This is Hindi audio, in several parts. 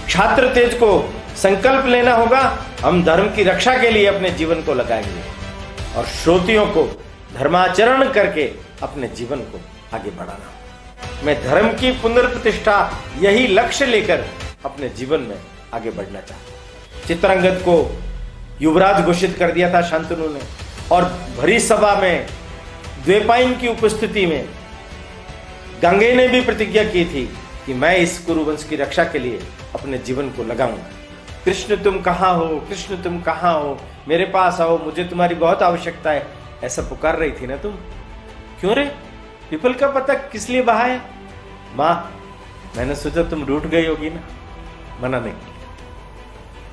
छात्र तेज को संकल्प लेना होगा, हम धर्म की रक्षा के लिए अपने जीवन को लगाएंगे और श्रोतियों को धर्माचरण करके अपने जीवन को आगे बढ़ाना। मैं धर्म की पुनर्प्रतिष्ठा यही लक्ष्य लेकर अपने जीवन में आगे बढ़ना चाहता हूं। चित्रांगद को युवराज घोषित कर दिया था शांतनु ने, और भरी सभा में द्वैपायन की उपस्थिति में गांगे ने भी प्रतिज्ञा की थी कि मैं इस कुरुवंश की रक्षा के लिए अपने जीवन को लगाऊंगा। कृष्ण तुम कहाँ हो, कृष्ण तुम कहाँ हो, मेरे पास आओ, मुझे तुम्हारी बहुत आवश्यकता है, ऐसा पुकार रही थी ना तुम। क्यों रे, पीपल का पत्ता किस लिए बहा है? मां, मैंने सोचा तुम रूठ गई होगी ना, मना नहीं,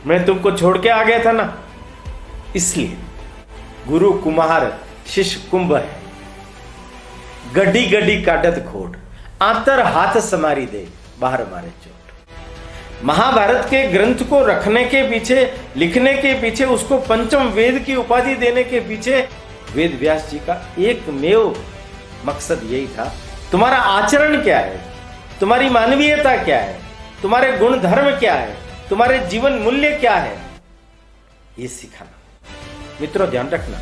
मैं तुमको छोड़ के आ गया था ना, इसलिए। गुरु कुम्हार शिष्य कुंभ है, गड्डी गड्डी काटत खोट, आंतर हाथ समारी दे, बाहर मारे चोट। महाभारत के ग्रंथ को रखने के पीछे, लिखने के पीछे, उसको पंचम वेद की उपाधि देने के पीछे वेद व्यास जी का एकमेव मकसद यही था, तुम्हारा आचरण क्या है, तुम्हारी मानवीयता क्या है, तुम्हारे गुण धर्म क्या है, तुम्हारे जीवन मूल्य क्या है, ये सिखाना। मित्रों ध्यान रखना,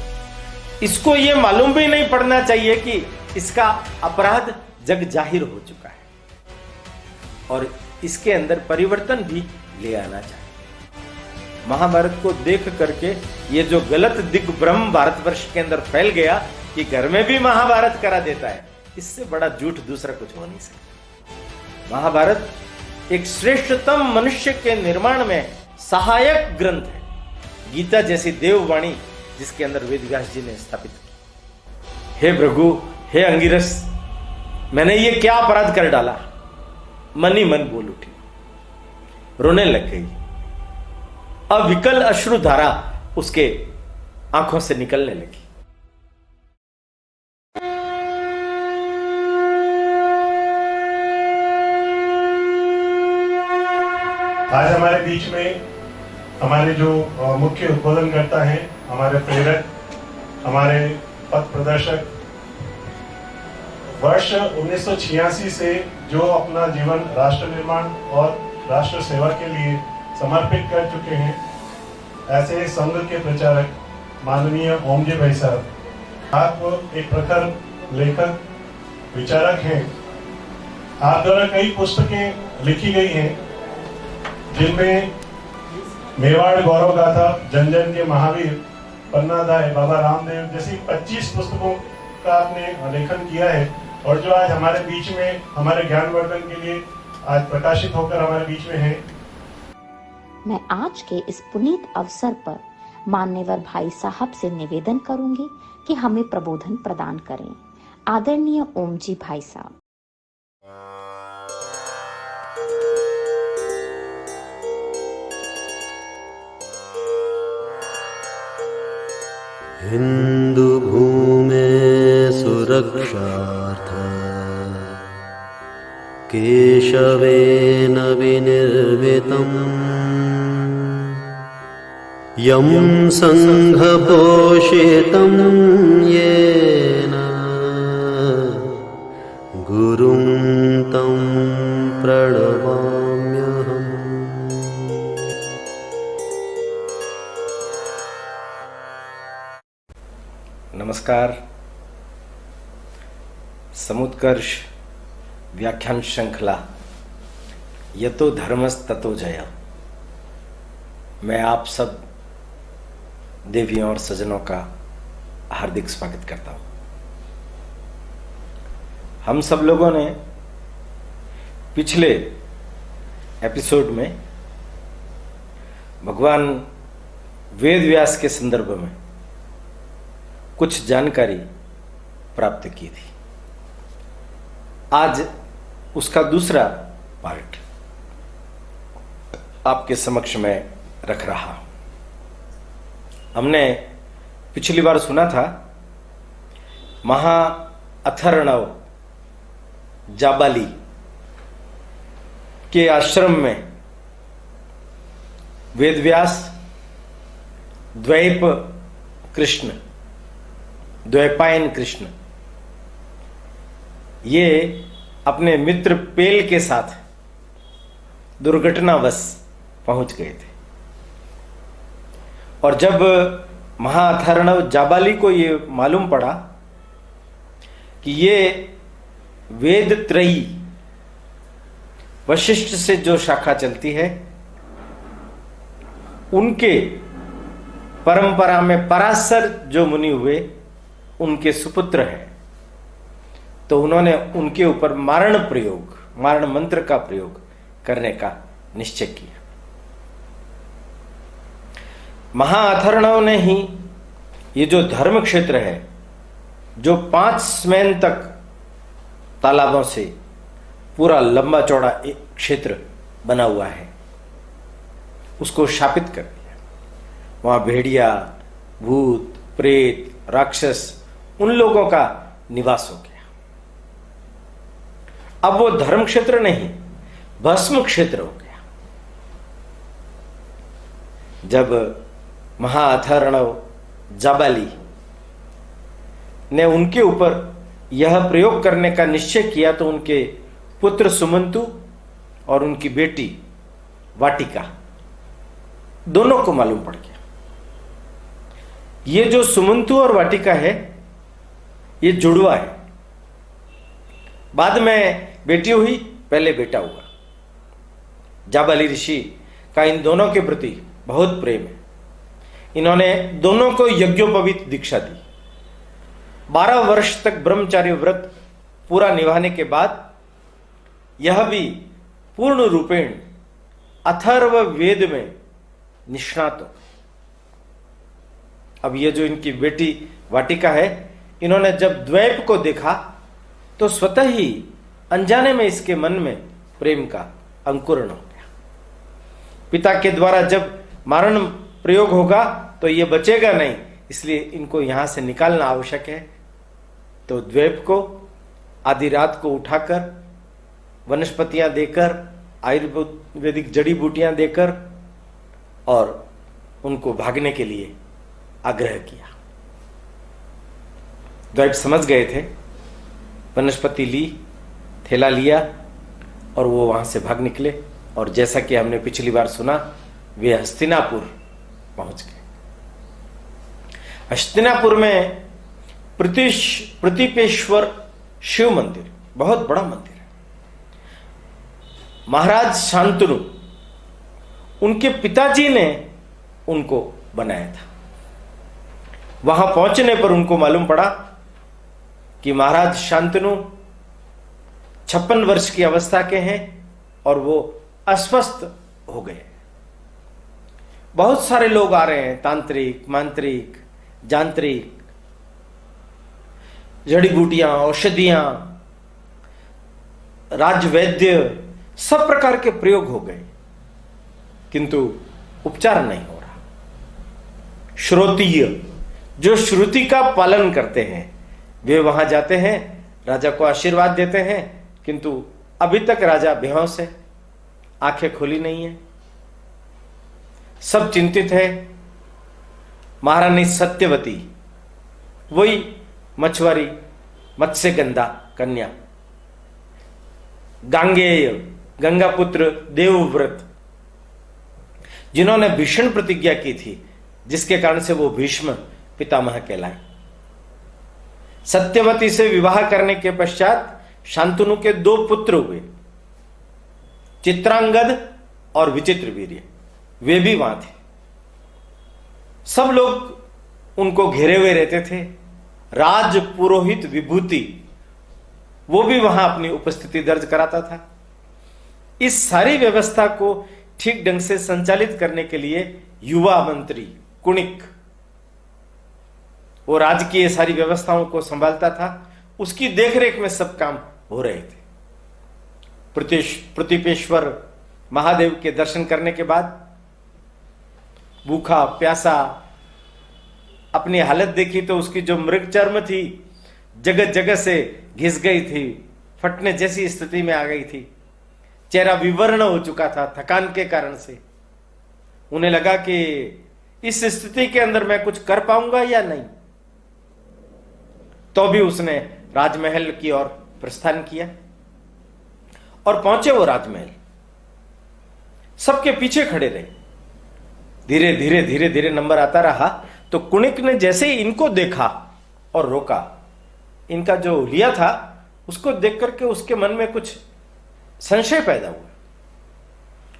इसको ये मालूम भी नहीं पड़ना चाहिए कि इसका अपराध जग जाहिर हो चुका है और इसके अंदर परिवर्तन भी ले आना चाहिए। महाभारत को देख करके ये जो गलत दिग्भ्रम भारतवर्ष के अंदर फैल गया कि घर में भी महाभारत करा देता है, इससे बड़ा झूठ दूसरा कुछ हो नहीं सकता। महाभारत एक श्रेष्ठतम मनुष्य के निर्माण में सहायक ग्रंथ है, गीता जैसी देववाणी जिसके अंदर वेद व्यास जी ने स्थापित की। हे भृगु, हे अंगिरस, मैंने ये क्या अपराध कर डाला? मन ही मन बोल उठी, रोने लग गई, अविकल अश्रुधारा उसके आंखों से निकलने लगी। आज हमारे बीच में हमारे जो मुख्य उद्बोधनकर्ता हैं, हमारे प्रेरक, हमारे पथ प्रदर्शक, वर्ष 1986 से जो अपना जीवन राष्ट्र निर्माण और राष्ट्र सेवा के लिए समर्पित कर चुके हैं, ऐसे संघ के प्रचारक माननीय ओमजी भाई साहब, आप एक प्रखर लेखक विचारक हैं। आप द्वारा कई पुस्तकें लिखी गई हैं जिनमें मेवाड़ गौरव गाथा, जन जन के महावीर, पन्नादाय, बाबा रामदेव जैसी 25 पुस्तकों का आपने लेखन किया है और जो आज हमारे बीच में हमारे ज्ञानवर्धन के लिए आज प्रकाशित होकर हमारे बीच में है। मैं आज के इस पुनीत अवसर पर मान्यवर भाई साहब से निवेदन करूंगी कि हमें प्रबोधन प्रदान करें। आदरणीय ओमजी भाई साहब। हिंदू भूमे सुरक्षार्थ केशवेन विनिर्मितम् यं संघपोषितं येन गुरुं तं प्रणमाम्यहम्। नमस्कार। समुत्कर्ष व्याख्यान श्रृंखला यतो धर्मस् ततो जय, मैं आप सब देवियों और सज्जनों का हार्दिक स्वागत करता हूं। हम सब लोगों ने पिछले एपिसोड में भगवान वेद व्यास के संदर्भ में कुछ जानकारी प्राप्त की थी। आज उसका दूसरा पार्ट आपके समक्ष में रख रहा हूं। हमने पिछली बार सुना था महा अथर्णव जाबाली के आश्रम में वेदव्यास, द्वैप कृष्ण, द्वैपायन कृष्ण, ये अपने मित्र पेल के साथ दुर्घटनावश पहुंच गए थे। और जब महाअथर्वण जाबाली को ये मालूम पड़ा कि ये वेद त्रयी वशिष्ठ से जो शाखा चलती है उनके परंपरा में पराशर जो मुनि हुए उनके सुपुत्र हैं, तो उन्होंने उनके ऊपर मारण मंत्र का प्रयोग करने का निश्चय किया। महाअथर्वणों ने ही ये जो धर्म क्षेत्र है, जो 5 स्मैन तक तालाबों से पूरा लंबा चौड़ा एक क्षेत्र बना हुआ है, उसको शापित कर दिया। वहां भेड़िया, भूत, प्रेत, राक्षस, उन लोगों का निवास हो गया। अब वो धर्म क्षेत्र नहीं, भस्म क्षेत्र हो गया। जब महाअथर्वण जाबाली ने उनके ऊपर यह प्रयोग करने का निश्चय किया तो उनके पुत्र सुमंतु और उनकी बेटी वाटिका दोनों को मालूम पड़ गया। ये जो सुमंतु और वाटिका है ये जुड़वा है। बाद में बेटी हुई, पहले बेटा हुआ। जाबाली ऋषि का इन दोनों के प्रति बहुत प्रेम है। इन्होंने दोनों को यज्ञोपवीत दीक्षा दी। 12 वर्ष तक ब्रह्मचार्य व्रत पूरा निभाने के बाद यह भी पूर्ण रूपेण अथर्व वेद में निष्णात हो। अब ये जो इनकी बेटी वाटिका है, इन्होंने जब द्वैप को देखा तो स्वतः ही अनजाने में इसके मन में प्रेम का अंकुरण हो गया। पिता के द्वारा जब मारण प्रयोग होगा तो ये बचेगा नहीं, इसलिए इनको यहां से निकालना आवश्यक है। तो द्वैप को आधी रात को उठाकर वनस्पतियां देकर, आयुर्वेदिक जड़ी बूटियां देकर और उनको भागने के लिए आग्रह किया। द्वैप समझ गए थे, वनस्पति ली, थैला लिया और वो वहां से भाग निकले। और जैसा कि हमने पिछली बार सुना, वे हस्तिनापुर पहुंच गए। हस्तिनापुर में प्रतीपेश्वर शिव मंदिर, बहुत बड़ा मंदिर है। महाराज शांतनु, उनके पिताजी ने उनको बनाया था। वहां पहुंचने पर उनको मालूम पड़ा कि महाराज शांतनु 56 वर्ष की अवस्था के हैं और वो अस्वस्थ हो गए। बहुत सारे लोग आ रहे हैं, तांत्रिक, मांत्रिक, जांत्रिक, जड़ी बूटियां, औषधियां, राजवैद्य, सब प्रकार के प्रयोग हो गए, किंतु उपचार नहीं हो रहा। श्रोतीय, जो श्रुति का पालन करते हैं, वे वहां जाते हैं, राजा को आशीर्वाद देते हैं, किंतु अभी तक राजा बेहोश है, आंखें खुली नहीं है, सब चिंतित है। महारानी सत्यवती, वही मछुआरी, मत्स्यगंधा कन्या, गांगेय, गंगापुत्र देवव्रत, जिन्होंने भीषण प्रतिज्ञा की थी, जिसके कारण से वो भीष्म पितामह कहलाए। सत्यवती से विवाह करने के पश्चात शांतनु के 2 पुत्र हुए, चित्रांगद और विचित्रवीर्य, वे भी वहां थे। सब लोग उनको घेरे हुए रहते थे। राज पुरोहित विभूति, वो भी वहां अपनी उपस्थिति दर्ज कराता था। इस सारी व्यवस्था को ठीक ढंग से संचालित करने के लिए युवा मंत्री कुणिक, वो राज्य की ये सारी व्यवस्थाओं को संभालता था। उसकी देखरेख में सब काम हो रहे थे। प्रतीपेश्वर महादेव के दर्शन करने के बाद भूखा प्यासा अपनी हालत देखी तो उसकी जो मृग चर्म थी जगह जगह से घिस गई थी, फटने जैसी स्थिति में आ गई थी। चेहरा विवर्ण हो चुका था थकान के कारण से। उन्हें लगा कि इस स्थिति के अंदर मैं कुछ कर पाऊंगा या नहीं। तो भी उसने राजमहल की ओर प्रस्थान किया और पहुंचे वो राजमहल। सबके पीछे खड़े रहे। धीरे धीरे धीरे धीरे नंबर आता रहा तो कुणिक ने जैसे ही इनको देखा और रोका, इनका जो लिया था उसको देख करके उसके मन में कुछ संशय पैदा हुआ।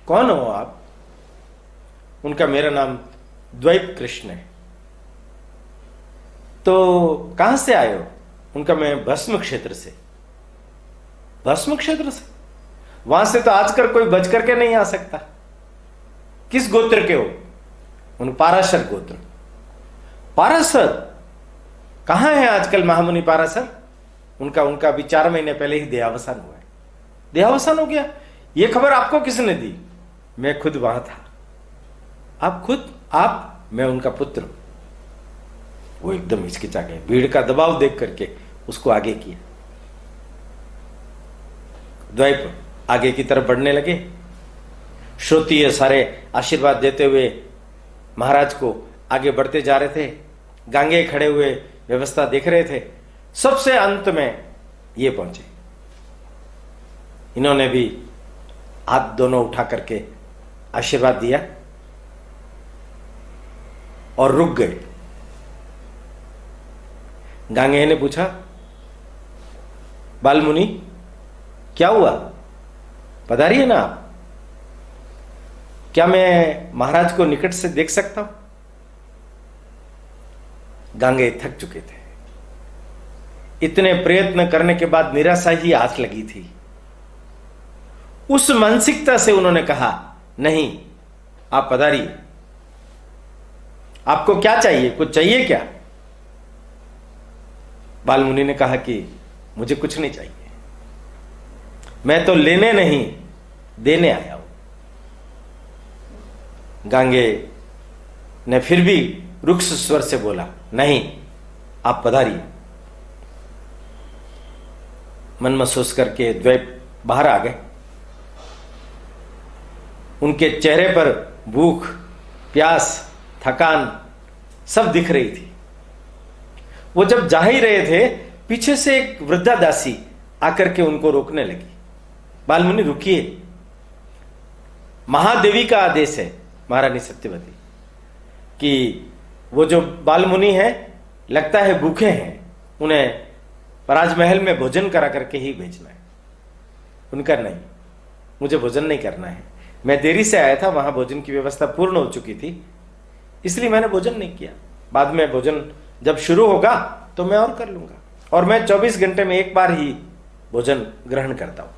कौन हो आप? उनका मेरा नाम द्वैप कृष्ण है। तो कहां से आए हो? उनका मैं भस्म क्षेत्र से। भस्म क्षेत्र से? वहां से तो आजकल कोई बच करके नहीं आ सकता। किस गोत्र के हो? उन पाराशर गोत्र। पाराशर कहां है आजकल महामुनि पाराशर? उनका अभी 4 महीने पहले ही देहावसान हुआ है। देहावसान हो गया? यह खबर आपको किसने दी? मैं खुद वहां था। आप खुद? आप? मैं उनका पुत्र। वो एकदम हिचकिचा गए। भीड़ का दबाव देख करके उसको आगे किया। द्वैप आगे की तरफ बढ़ने लगे। श्रोतीय सारे आशीर्वाद देते हुए महाराज को आगे बढ़ते जा रहे थे। गांगे खड़े हुए व्यवस्था देख रहे थे। सबसे अंत में ये पहुंचे। इन्होंने भी हाथ दोनों उठा करके आशीर्वाद दिया और रुक गए। गांगे ने पूछा, बालमुनि क्या हुआ? पधारिए ना आप। क्या मैं महाराज को निकट से देख सकता हूं? गांगे थक चुके थे। इतने प्रयत्न करने के बाद निराशा ही आंख लगी थी। उस मानसिकता से उन्होंने कहा, नहीं, आप पधारिए। आपको क्या चाहिए? कुछ चाहिए क्या? बालमुनि ने कहा कि मुझे कुछ नहीं चाहिए, मैं तो लेने नहीं देने आया हूं। गांगे ने फिर भी रुक्ष स्वर से बोला, नहीं, आप पधारिए। मन महसूस करके द्वैप बाहर आ गए। उनके चेहरे पर भूख, प्यास, थकान सब दिख रही थी। वो जब जा ही रहे थे, पीछे से एक वृद्धा दासी आकर के उनको रोकने लगी। बालमुनि रुकिए, महादेवी का आदेश है, महारानी सत्यवती, कि वो जो बालमुनि है लगता है भूखे हैं, उन्हें राजमहल में भोजन करा करके ही भेजना है। उनका नहीं, मुझे भोजन नहीं करना है। मैं देरी से आया था, वहां भोजन की व्यवस्था पूर्ण हो चुकी थी, इसलिए मैंने भोजन नहीं किया। बाद में भोजन जब शुरू होगा तो मैं और कर लूंगा, और मैं 24 घंटे में एक बार ही भोजन ग्रहण करता हूं।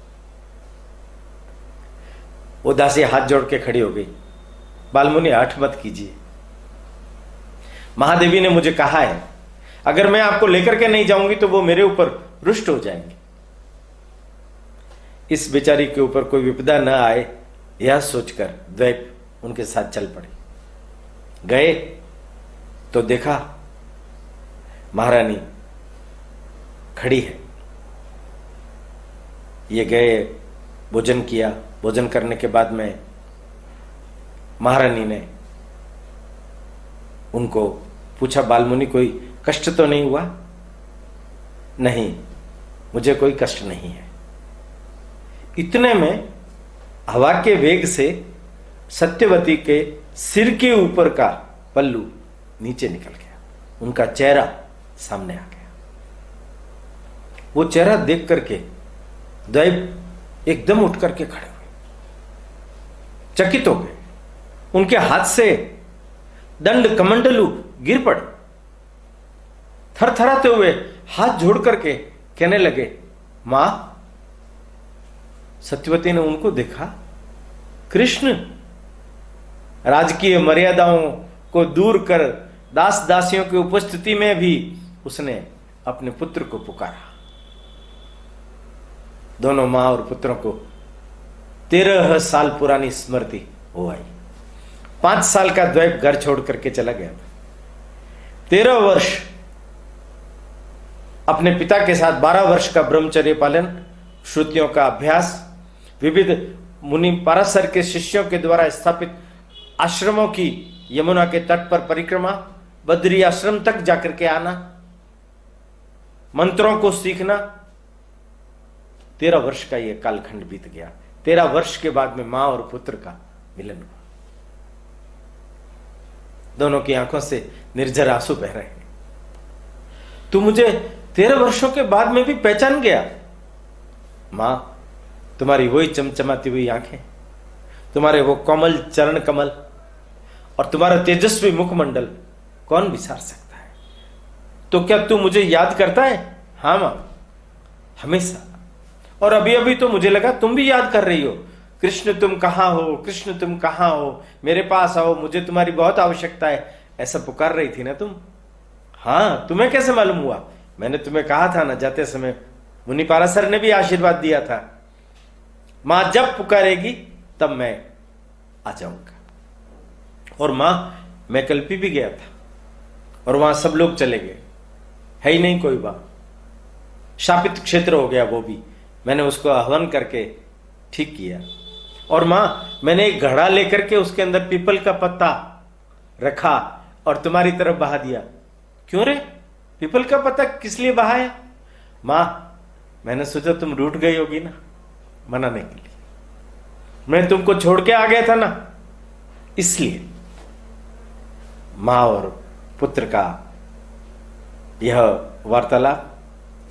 वो दासी हाथ जोड़ के खड़ी हो गई। बालमुनि हठ मत कीजिए, महादेवी ने मुझे कहा है अगर मैं आपको लेकर के नहीं जाऊंगी तो वो मेरे ऊपर रुष्ट हो जाएंगे। इस बेचारी के ऊपर कोई विपदा न आए, यह सोचकर द्वैप उनके साथ चल पड़े। गए तो देखा महारानी खड़ी है। ये गए, भोजन किया। भोजन करने के बाद में महारानी ने उनको पूछा, बालमुनि कोई कष्ट तो नहीं हुआ? नहीं, मुझे कोई कष्ट नहीं है। इतने में हवा के वेग से सत्यवती के सिर के ऊपर का पल्लू नीचे निकल गया। उनका चेहरा सामने आ गया। वो चेहरा देख करके द्वैप एकदम उठ करके खड़े हुए, चकित हो गए। उनके हाथ से दंड कमंडलू गिर पड़े। थरथराते हुए हाथ जोड़ करके कहने लगे, मां। सत्यवती ने उनको देखा। कृष्ण राजकीय मर्यादाओं को दूर कर दास दासियों की उपस्थिति में भी उसने अपने पुत्र को पुकारा। दोनों मां और पुत्रों को 13 साल पुरानी स्मृति हो आई। 5 साल का द्वैप घर छोड़ करके चला गया। 13 वर्ष अपने पिता के साथ, 12 वर्ष का ब्रह्मचर्य पालन, श्रुतियों का अभ्यास, विविध मुनि पाराशर के शिष्यों के द्वारा स्थापित आश्रमों की यमुना के तट पर परिक्रमा, बद्री आश्रम तक जाकर के आना, मंत्रों को सीखना। 13 वर्ष का यह कालखंड बीत गया। 13 वर्ष के बाद में मां और पुत्र का मिलन हुआ। दोनों की आंखों से निर्जर आंसू बह रहे हैं। तू मुझे 13 वर्षों के बाद में भी पहचान गया। मां, तुम्हारी वही चमचमाती हुई आंखें, तुम्हारे वो कोमल चरण कमल और तुम्हारा तेजस्वी मुखमंडल कौन विसार सकता है। तो क्या तू मुझे याद करता है? हाँ मां, हमेशा। और अभी अभी तो मुझे लगा तुम भी याद कर रही हो। कृष्ण तुम कहां हो, कृष्ण तुम कहां हो, मेरे पास आओ, मुझे तुम्हारी बहुत आवश्यकता है, ऐसा पुकार रही थी ना तुम। हाँ, तुम्हें कैसे मालूम हुआ? मैंने तुम्हें कहा था ना जाते समय, मुनि पाराशर ने भी आशीर्वाद दिया था, मां जब पुकारेगी तब मैं आ जाऊंगा। और मां, मैं कल्पी भी गया था और वहां सब लोग चले गए, है ही नहीं कोई वहां। शापित क्षेत्र हो गया वो भी, मैंने उसको आह्वान करके ठीक किया। और मां, मैंने एक घड़ा लेकर के उसके अंदर पीपल का पत्ता रखा और तुम्हारी तरफ बहा दिया। क्यों रे, पीपल का पत्ता किस लिए बहाया? मां, मैंने सोचा तुम रूठ गई होगी ना, मनाने के लिए। मैं तुमको छोड़ के आ गया था ना, इसलिए। मां और पुत्र का यह वार्तालाप,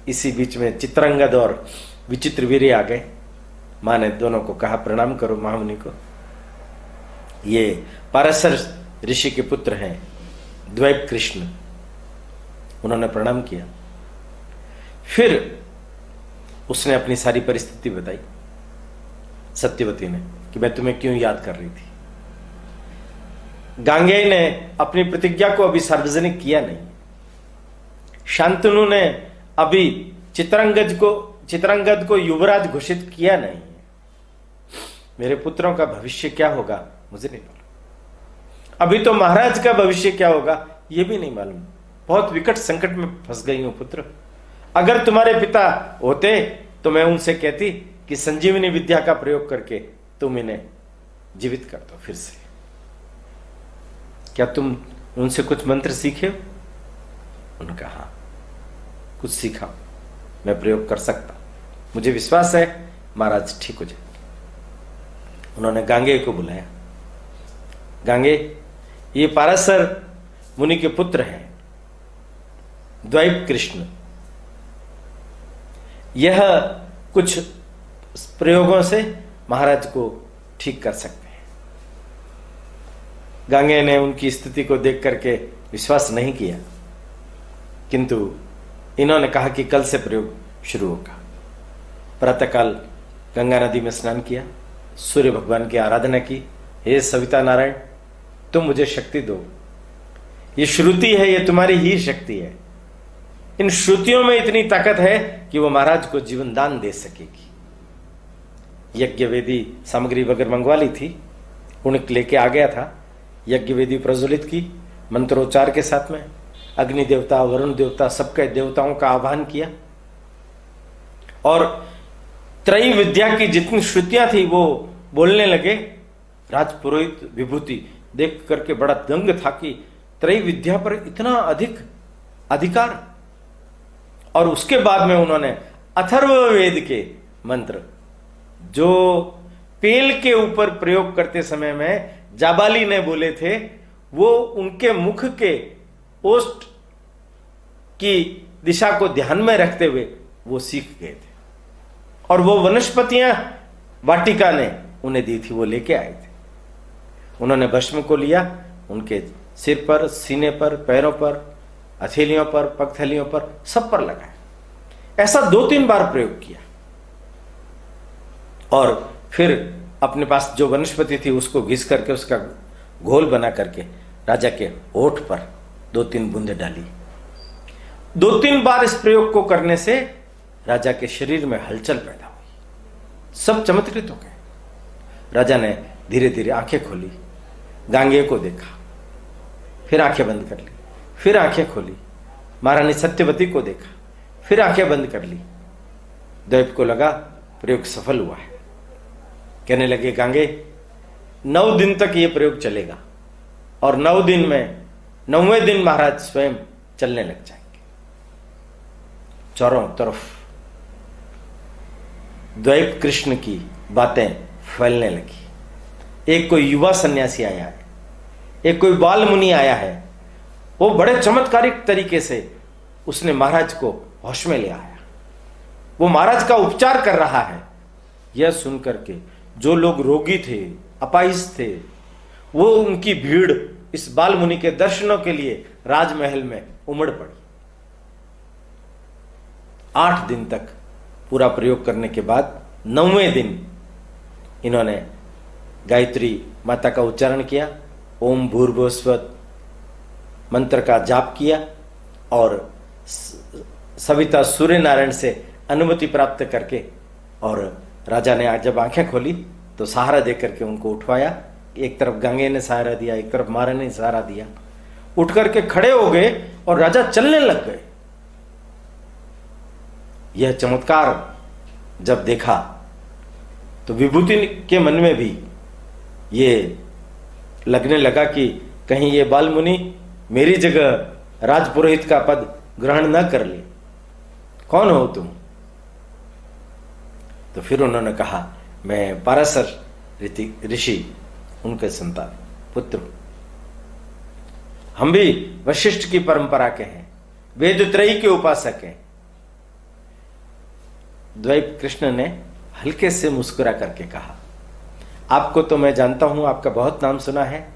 इसी बीच में चित्रांगद और विचित्र वीर्य आ गए। मां ने दोनों को कहा, प्रणाम करो महामुनि को, ये पाराशर ऋषि के पुत्र हैं द्वैप कृष्ण। उन्होंने प्रणाम किया। फिर उसने अपनी सारी परिस्थिति बताई सत्यवती ने कि मैं तुम्हें क्यों याद कर रही थी। गांगेय ने अपनी प्रतिज्ञा को अभी सार्वजनिक किया नहीं। शांतनु ने अभी चित्रांगद को युवराज घोषित किया नहीं। मेरे पुत्रों का भविष्य क्या होगा मुझे नहीं मालूम। अभी तो महाराज का भविष्य क्या होगा यह भी नहीं मालूम। बहुत विकट संकट में फंस गई हूं पुत्र। अगर तुम्हारे पिता होते तो मैं उनसे कहती कि संजीवनी विद्या का प्रयोग करके तुम इन्हें जीवित कर दो फिर से। क्या तुम उनसे कुछ मंत्र सीखे हो? उनका हाँ, कुछ सीखा, मैं प्रयोग कर सकता, मुझे विश्वास है महाराज ठीक हो जाए। उन्होंने गांगेय को बुलाया। गांगेय, ये पाराशर मुनि के पुत्र हैं द्वैप कृष्ण। यह कुछ प्रयोगों से महाराज को ठीक कर सकते हैं। गांगेय ने उनकी स्थिति को देख करके विश्वास नहीं किया, किंतु इन्होंने कहा कि कल से प्रयोग शुरू होगा। प्रातःकाल गंगा नदी में स्नान किया, सूर्य भगवान की आराधना की। हे सविता नारायण, तुम मुझे शक्ति दो। ये श्रुति है, ये तुम्हारी ही शक्ति है। इन श्रुतियों में इतनी ताकत है कि वो महाराज को जीवन दान दे सकेगी। यज्ञ वेदी सामग्री वगैरह मंगवा ली थी, उन्हें लेके आ गया था। यज्ञ वेदी प्रज्वलित की मंत्रोच्चार के साथ में। अग्नि देवता, वरुण देवता, सबके देवताओं का आह्वान किया और त्रयी विद्या की जितनी श्रुतियां थी वो बोलने लगे। राजपुरोहित विभूति देख करके बड़ा दंग था कि त्रयी विद्या पर इतना अधिक अधिकार। और उसके बाद में उन्होंने अथर्ववेद के मंत्र जो पेल के ऊपर प्रयोग करते समय में जाबाली ने बोले थे, वो उनके मुख के ओष्ठ की दिशा को ध्यान में रखते हुए वो सीख गए थे। और वो वनस्पतियां वाटिका ने उन्हें दी थी, वो लेके आए थे। उन्होंने भस्म को लिया, उनके सिर पर, सीने पर, पैरों पर, हथेलियों पर, पगथलियों पर, सब पर लगाया। ऐसा 2-3 बार प्रयोग किया और फिर अपने पास जो वनस्पति थी उसको घिस करके उसका घोल बना करके राजा के होठ पर 2-3 बूंदे डाली। 2-3 बार इस प्रयोग को करने से राजा के शरीर में हलचल पैदा हुई, सब चमत्कृत हो गए। राजा ने धीरे धीरे आंखें खोली, गांगेय को देखा, फिर आंखें बंद कर ली, फिर आंखें खोली, महारानी सत्यवती को देखा, फिर आंखें बंद कर ली। द्वैप को लगा प्रयोग सफल हुआ है। कहने लगे, गांगेय 9 दिन तक ये प्रयोग चलेगा और 9 दिन में 9वें दिन महाराज स्वयं चलने लग जाएंगे। चारों तरफ द्वैप कृष्ण की बातें फैलने लगी। एक कोई युवा सन्यासी आया है, एक कोई बाल मुनि आया है। वो बड़े चमत्कारिक तरीके से उसने महाराज को होश में ले आया। वो महाराज का उपचार कर रहा है। यह सुनकर के जो लोग रोगी थे, अपाहिज थे, वो उनकी भीड़ इस बाल मुनि के दर्शनों के लिए राजमहल में उमड़ पड़ी। 8 दिन तक पूरा प्रयोग करने के बाद 9वें दिन इन्होंने गायत्री माता का उच्चारण किया, ओम भूर्भुवस्वः मंत्र का जाप किया और सविता सूर्य नारायण से अनुमति प्राप्त करके, और राजा ने जब आंखें खोली तो सहारा देकर के उनको उठवाया। एक तरफ गंगे ने सहारा दिया, एक तरफ महाराज ने सहारा दिया। उठ करके खड़े हो गए और राजा चलने लग गए। यह चमत्कार जब देखा तो विभूति के मन में भी ये लगने लगा कि कहीं ये बाल मुनि मेरी जगह राजपुरोहित का पद ग्रहण न कर ले। कौन हो तुम? तो फिर उन्होंने कहा, मैं पाराशर ऋषि उनके संतान पुत्र। हम भी वशिष्ठ की परंपरा के हैं, वेदत्रयी के उपासक हैं। द्वैत कृष्ण ने हल्के से मुस्कुरा करके कहा, आपको तो मैं जानता हूं, आपका बहुत नाम सुना है।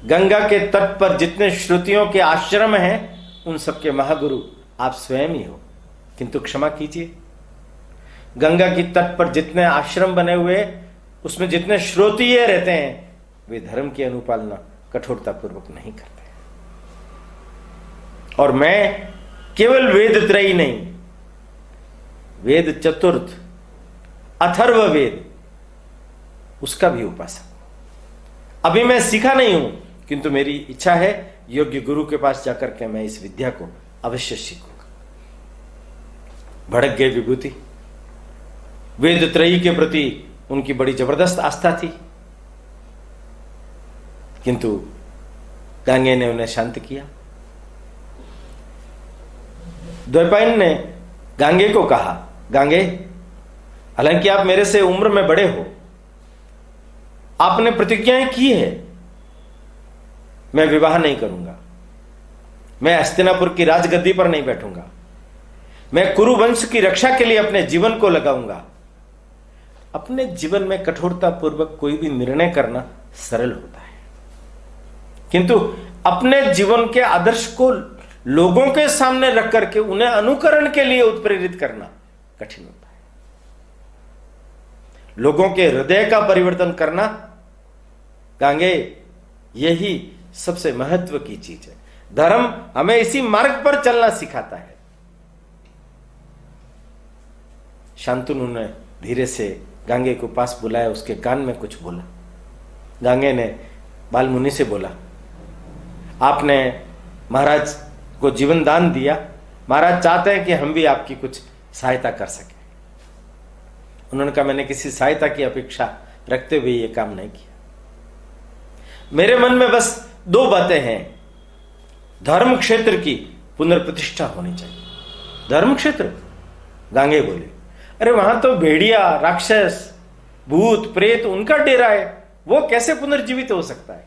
गंगा के तट पर जितने श्रुतियों के आश्रम हैं उन सबके महागुरु आप स्वयं ही हो। किंतु क्षमा कीजिए, गंगा की तट पर जितने आश्रम बने हुए उसमें जितने श्रोतीय रहते हैं वे धर्म की अनुपालना कठोरता पूर्वक नहीं करते। और मैं केवल वेद त्रयी नहीं, वेद चतुर्थ अथर्व वेद उसका भी उपासक। अभी मैं सीखा नहीं हूं, किंतु मेरी इच्छा है योग्य गुरु के पास जाकर के मैं इस विद्या को अवश्य सीखूंगा। भड़क गए विभूति। वेद त्रयी के प्रति उनकी बड़ी जबरदस्त आस्था थी, किंतु गांगे ने उन्हें शांत किया। द्वैपायन ने गांगे को कहा, गांगे, हालांकि आप मेरे से उम्र में बड़े हो, आपने प्रतिज्ञाएं की है, मैं विवाह नहीं करूंगा, मैं हस्तिनापुर की राजगद्दी पर नहीं बैठूंगा, मैं कुरु वंश की रक्षा के लिए अपने जीवन को लगाऊंगा। अपने जीवन में कठोरता पूर्वक कोई भी निर्णय करना सरल होता है, किंतु अपने जीवन के आदर्श को लोगों के सामने रख करके उन्हें अनुकरण के लिए उत्प्रेरित करना कठिन होता है। लोगों के हृदय का परिवर्तन करना, गांगे, यही सबसे महत्व की चीज है। धर्म हमें इसी मार्ग पर चलना सिखाता है। शांतनु ने धीरे से गांगे को पास बुलाया, उसके कान में कुछ बोला। गांगे ने बाल मुनि से बोला, आपने महाराज को जीवन दान दिया, महाराज चाहते हैं कि हम भी आपकी कुछ सहायता कर सकें। उन्होंने कहा, मैंने किसी सहायता की अपेक्षा रखते हुए यह काम नहीं किया। मेरे मन में बस 2 बातें हैं। धर्म क्षेत्र की पुनर्प्रतिष्ठा होनी चाहिए। धर्म क्षेत्र? गांगे बोले, अरे वहां तो भेड़िया, राक्षस, भूत, प्रेत उनका डेरा है, वो कैसे पुनर्जीवित हो सकता है?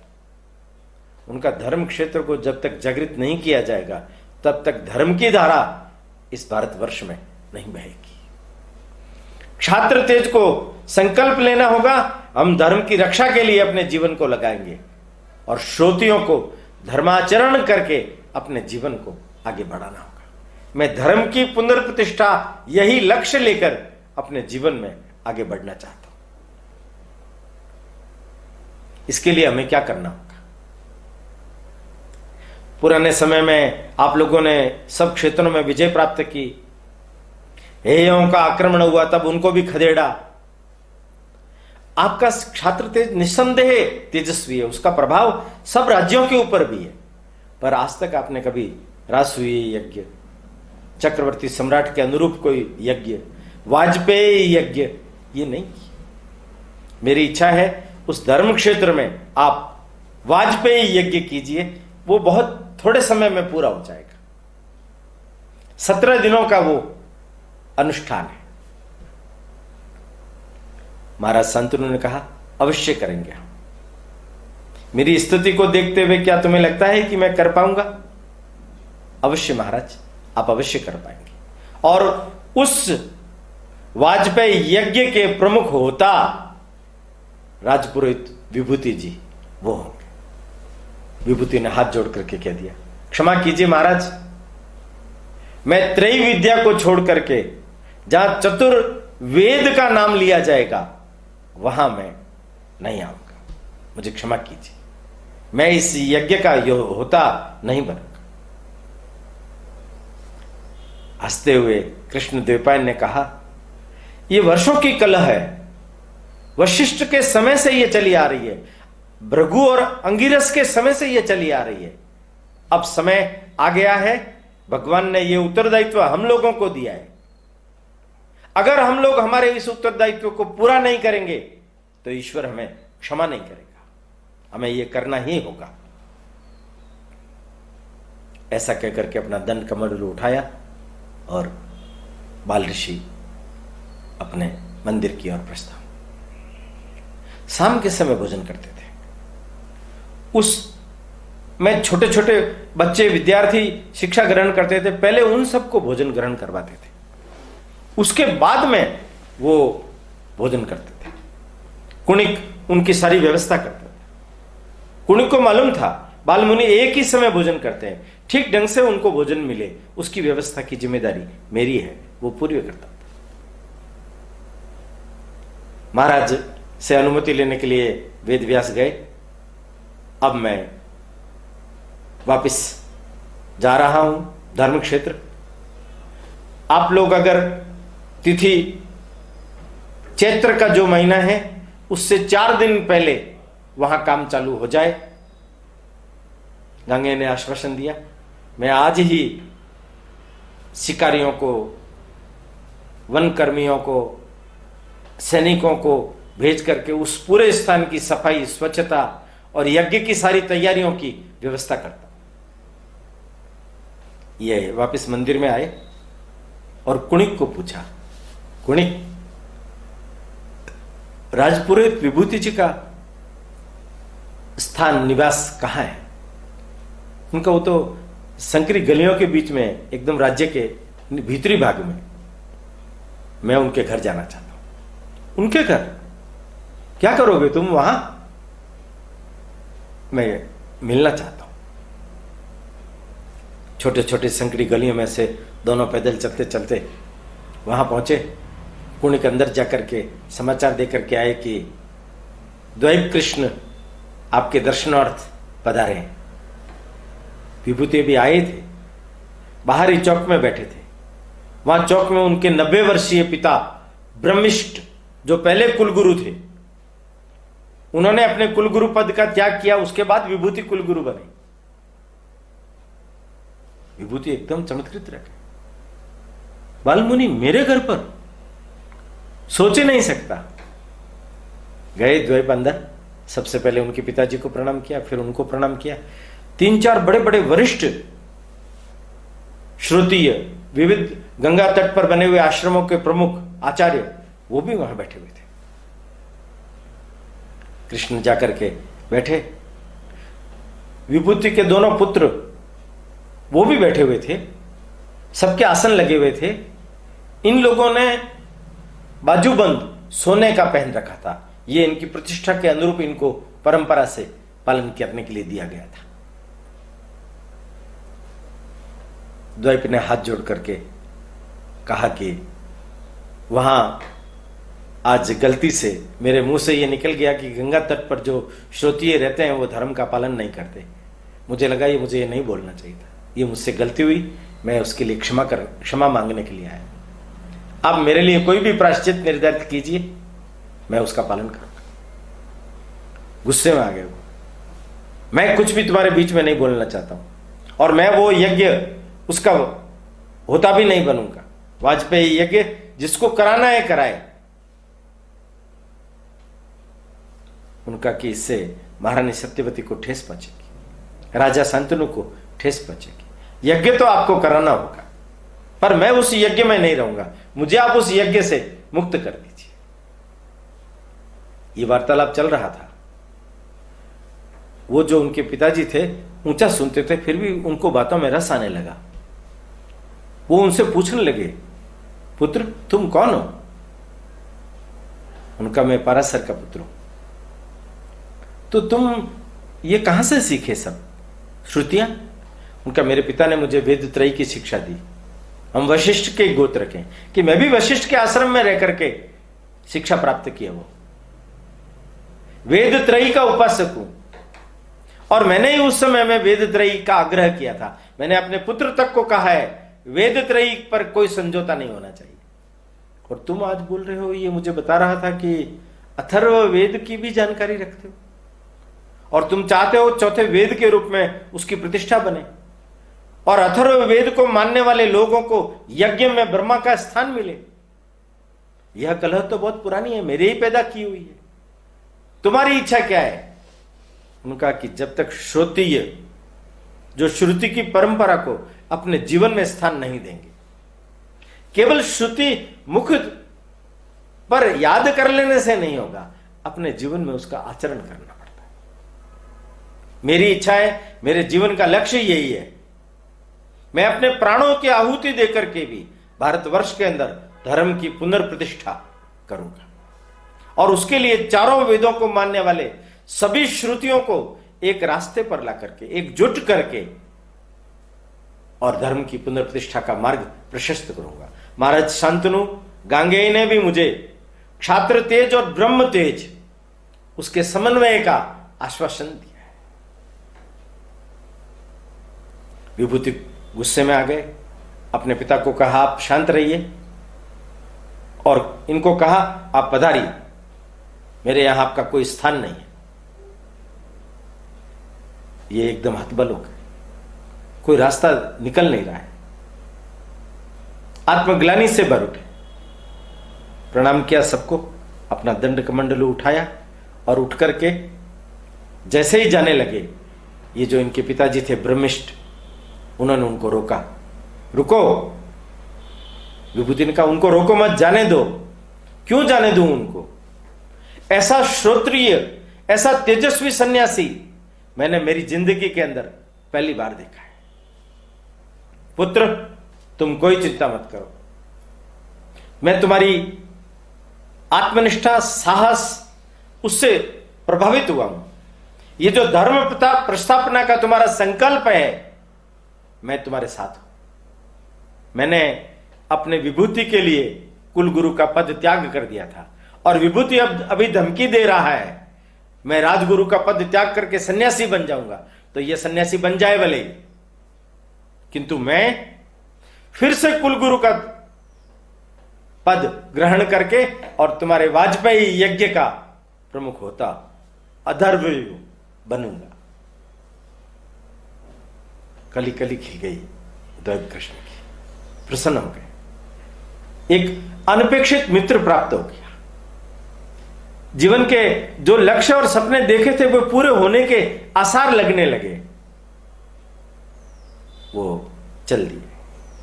उनका धर्म क्षेत्र को जब तक जागृत नहीं किया जाएगा तब तक धर्म की धारा इस भारतवर्ष में नहीं बहेगी। छात्र तेज को संकल्प लेना होगा, हम धर्म की रक्षा के लिए अपने जीवन को लगाएंगे और श्रोतियों को धर्माचरण करके अपने जीवन को आगे बढ़ाना होगा। मैं धर्म की पुनर्प्रतिष्ठा यही लक्ष्य लेकर अपने जीवन में आगे बढ़ना चाहता हूं। इसके लिए हमें क्या करना होगा? पुराने समय में आप लोगों ने सब क्षेत्रों में विजय प्राप्त की, हेयों का आक्रमण हुआ तब उनको भी खदेड़ा। आपका छात्र तेज निस्संदेह तेजस्वी है, उसका प्रभाव सब राज्यों के ऊपर भी है, पर आज तक आपने कभी राजसूय यज्ञ, चक्रवर्ती सम्राट के अनुरूप कोई यज्ञ, वाजपेयी यज्ञ ये नहीं किया। मेरी इच्छा है उस धर्म क्षेत्र में आप वाजपेयी यज्ञ कीजिए, वो बहुत थोड़े समय में पूरा हो जाएगा। 17 दिनों का वो अनुष्ठान है। महाराज शांतनु ने कहा, अवश्य करेंगे हम। मेरी स्थिति को देखते हुए क्या तुम्हें लगता है कि मैं कर पाऊंगा? अवश्य महाराज, आप अवश्य कर पाएंगे। और उस वाजपेयी यज्ञ के प्रमुख होता राजपुरोहित विभूति जी वो होंगे। विभूति ने हाथ जोड़ करके कह दिया, क्षमा कीजिए महाराज, मैं त्रयी विद्या को छोड़ करके जहां चतुर्वेद का नाम लिया जाएगा वहां मैं नहीं आऊंगा, मुझे क्षमा कीजिए, मैं इस यज्ञ का होता नहीं बनूंगा। हंसते हुए कृष्ण द्वैपायन ने कहा, यह वर्षों की कलह है, वशिष्ठ के समय से यह चली आ रही है, भृगु और अंगिरस के समय से यह चली आ रही है। अब समय आ गया है, भगवान ने यह उत्तरदायित्व हम लोगों को दिया है। अगर हम लोग हमारे इस उत्तरदायित्व को पूरा नहीं करेंगे तो ईश्वर हमें क्षमा नहीं करेगा, हमें यह करना ही होगा। ऐसा कहकर के अपना दंड कमंडल उठाया और बाल ऋषि अपने मंदिर की ओर प्रस्थान। शाम के समय भोजन करते थे। उस में छोटे छोटे बच्चे विद्यार्थी शिक्षा ग्रहण करते थे, पहले उन सबको भोजन ग्रहण करवाते थे, उसके बाद में वो भोजन करते थे। कुणिक उनकी सारी व्यवस्था करते थे। कुणिक को मालूम था बाल मुनि एक ही समय भोजन करते हैं, ठीक ढंग से उनको भोजन मिले उसकी व्यवस्था की जिम्मेदारी मेरी है, वो पूरी करता था। महाराज से अनुमति लेने के लिए वेद व्यास गए। अब मैं वापिस जा रहा हूं धर्म क्षेत्र। आप लोग अगर तिथि चैत्र का जो महीना है उससे 4 दिन पहले वहां काम चालू हो जाए। गंगे ने आश्वासन दिया, मैं आज ही शिकारियों को, वन कर्मियों को, सैनिकों को भेज करके उस पूरे स्थान की सफाई, स्वच्छता और यज्ञ की सारी तैयारियों की व्यवस्था करता। ये वापस मंदिर में आए और कुणिक को पूछा, कुणिक, राजपुरोहित विभूति जी का स्थान, निवास कहां है? उनका वो तो संकरी गलियों के बीच में, एकदम राज्य के भीतरी भाग में। मैं उनके घर जाना चाहता हूं। उनके घर? क्या करोगे तुम वहां? मैं मिलना चाहता हूं। छोटे छोटे संकरी गलियों में से दोनों पैदल चलते चलते वहां पहुंचे। कुणिक अंदर जाकर के समाचार देकर के आए कि द्वैप कृष्ण आपके दर्शनार्थ पधारे हैं। विभूति भी आए थे, बाहरी चौक में बैठे थे। वहां चौक में उनके 90 वर्षीय पिता ब्रह्मिष्ठ, जो पहले कुलगुरु थे, उन्होंने अपने कुलगुरु पद का त्याग किया, उसके बाद विभूति कुलगुरु बने। विभूति एकदम चमत्कृत रहे। बालमुनि मेरे घर पर? सोच ही नहीं सकता। गए द्वैप अंदर, सबसे पहले उनके पिताजी को प्रणाम किया, फिर उनको प्रणाम किया। 3-4 बड़े बड़े वरिष्ठ श्रुतीय विविध गंगा तट पर बने हुए आश्रमों के प्रमुख आचार्य वो भी वहां बैठे हुए थे। कृष्ण जाकर के बैठे। विभूति के दोनों पुत्र वो भी बैठे हुए थे, सबके आसन लगे हुए थे। इन लोगों ने बाजूबंद सोने का पहन रखा था। ये इनकी प्रतिष्ठा के अनुरूप इनको परंपरा से पालन करने के लिए दिया गया था। द्वैप ने हाथ जोड़ करके कहा कि वहां आज गलती से मेरे मुंह से यह निकल गया कि गंगा तट पर जो श्रोतीय रहते हैं वो धर्म का पालन नहीं करते। मुझे लगा मुझे ये नहीं बोलना चाहिए था, ये मुझसे गलती हुई, मैं उसके लिए क्षमा मांगने के लिए आया। आप मेरे लिए कोई भी प्रायश्चित निर्धारित कीजिए, मैं उसका पालन करूंगा। गुस्से में आ गए वो, मैं कुछ भी तुम्हारे बीच में नहीं बोलना चाहता हूं और मैं वो यज्ञ उसका होता भी नहीं बनूंगा। वाजपेयी यज्ञ जिसको कराना है कराए। उनका कि इससे महारानी सत्यवती को ठेस पहुंचेगी, राजा शांतनु को ठेस पहुंचेगी। यज्ञ तो आपको कराना होगा, पर मैं उस यज्ञ में नहीं रहूंगा, मुझे आप उस यज्ञ से मुक्त कर दीजिए। ये वार्तालाप चल रहा था। वो जो उनके पिताजी थे ऊंचा सुनते थे, फिर भी उनको बातों में रस आने लगा। वो उनसे पूछने लगे, पुत्र तुम कौन हो? उनका, मैं पारासर का पुत्र हूं। तो तुम ये कहां से सीखे सब श्रुतियां? उनका, मेरे पिता ने मुझे वेद त्रयी की शिक्षा दी। हम वशिष्ठ के गोत्र के, कि मैं भी वशिष्ठ के आश्रम में रह करके शिक्षा प्राप्त किया। वो वेद त्रयी का उपासक हूं, और मैंने ही उस समय में वेद त्रयी का आग्रह किया था। मैंने अपने पुत्र तक को कहा है वेद त्रयी पर कोई समझौता नहीं होना चाहिए। और तुम आज बोल रहे हो, ये मुझे बता रहा था कि अथर्व वेद की भी जानकारी रखते हो, और तुम चाहते हो चौथे वेद के रूप में उसकी प्रतिष्ठा बने, और अथर्व वेद को मानने वाले लोगों को यज्ञ में ब्रह्मा का स्थान मिले। यह कलह तो बहुत पुरानी है, मेरे ही पैदा की हुई है। तुम्हारी इच्छा क्या है? उनका, कि जब तक श्रोतीय जो श्रुति की परंपरा को अपने जीवन में स्थान नहीं देंगे, केवल श्रुति मुख पर याद कर लेने से नहीं होगा, अपने जीवन में उसका आचरण करना पड़ता है। मेरी इच्छा है, मेरे जीवन का लक्ष्य यही है, मैं अपने प्राणों की आहुति देकर के भी भारतवर्ष के अंदर धर्म की पुनर्प्रतिष्ठा करूंगा, और उसके लिए चारों वेदों को मानने वाले सभी श्रुतियों को एक रास्ते पर ला करके, एकजुट करके, और धर्म की पुनर्प्रतिष्ठा का मार्ग प्रशस्त करूंगा। महाराज शांतनु गांगेय ने भी मुझे क्षात्र तेज और ब्रह्म तेज उसके समन्वय का आश्वासन दिया है। विभूति गुस्से में आ गए, अपने पिता को कहा आप शांत रहिए, और इनको कहा आप पधारिए, मेरे यहां आपका कोई स्थान नहीं है। ये एकदम हतबल हो गए, कोई रास्ता निकल नहीं रहा है। आत्मग्लानि से भर उठे, प्रणाम किया सबको, अपना दंड कमंडलू उठाया, और उठ करके जैसे ही जाने लगे, ये जो इनके पिताजी थे ब्रह्मिष्ठ, उन्होंने उनको रोका। रुको, विभूति ने कहा उनको रोको मत, जाने दो। क्यों जाने दूं उनको? ऐसा श्रोत्रिय, ऐसा तेजस्वी सन्यासी मैंने मेरी जिंदगी के अंदर पहली बार देखा है। पुत्र तुम कोई चिंता मत करो, मैं तुम्हारी आत्मनिष्ठा, साहस उससे प्रभावित हुआ हूं। ये जो धर्म प्रस्थापना का तुम्हारा संकल्प है, मैं तुम्हारे साथ हूं। मैंने अपने विभूति के लिए कुलगुरु का पद त्याग कर दिया था, और विभूति अब अभी धमकी दे रहा है मैं राजगुरु का पद त्याग करके सन्यासी बन जाऊंगा। तो यह सन्यासी बन जाए भले, किंतु मैं फिर से कुलगुरु का पद ग्रहण करके और तुम्हारे वाजपेयी यज्ञ का प्रमुख होता अधर्वयु बनूंगा। कली कली खिल गई दैव कृष्ण की, प्रसन्न हो गए। एक अनपेक्षित मित्र प्राप्त हो गया। जीवन के जो लक्ष्य और सपने देखे थे वो पूरे होने के आसार लगने लगे। वो चल दिए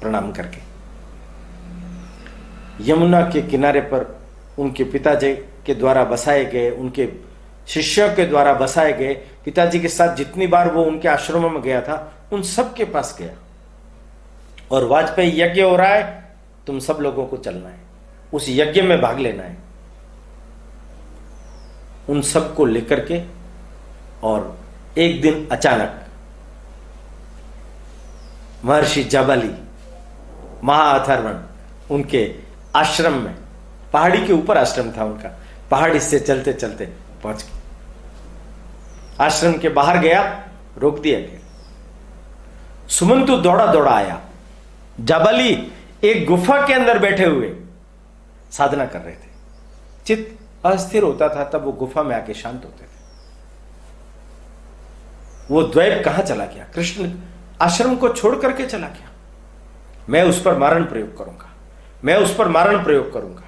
प्रणाम करके। यमुना के किनारे पर उनके पिताजी के द्वारा बसाए गए, उनके शिष्यों के द्वारा बसाए गए, पिताजी के साथ जितनी बार वो उनके आश्रमों में गया था उन सब के पास गया, और वाजपेयी यज्ञ हो रहा है, तुम सब लोगों को चलना है, उस यज्ञ में भाग लेना है। उन सब को लेकर के, और एक दिन अचानक महर्षि जाबाली महाअथर्वण उनके आश्रम में, पहाड़ी के ऊपर आश्रम था उनका, पहाड़ी से चलते चलते पहुंच गए। आश्रम के बाहर गया, रोक दिया गया। सुमंतु दौड़ा दौड़ा आया। जाबाली एक गुफा के अंदर बैठे हुए साधना कर रहे थे। चित्त अस्थिर होता था तब वो गुफा में आके शांत होते थे। वो द्वैत कहां चला गया? कृष्ण आश्रम को छोड़ करके चला गया। मैं उस पर मारण प्रयोग करूंगा, मैं उस पर मारण प्रयोग करूंगा।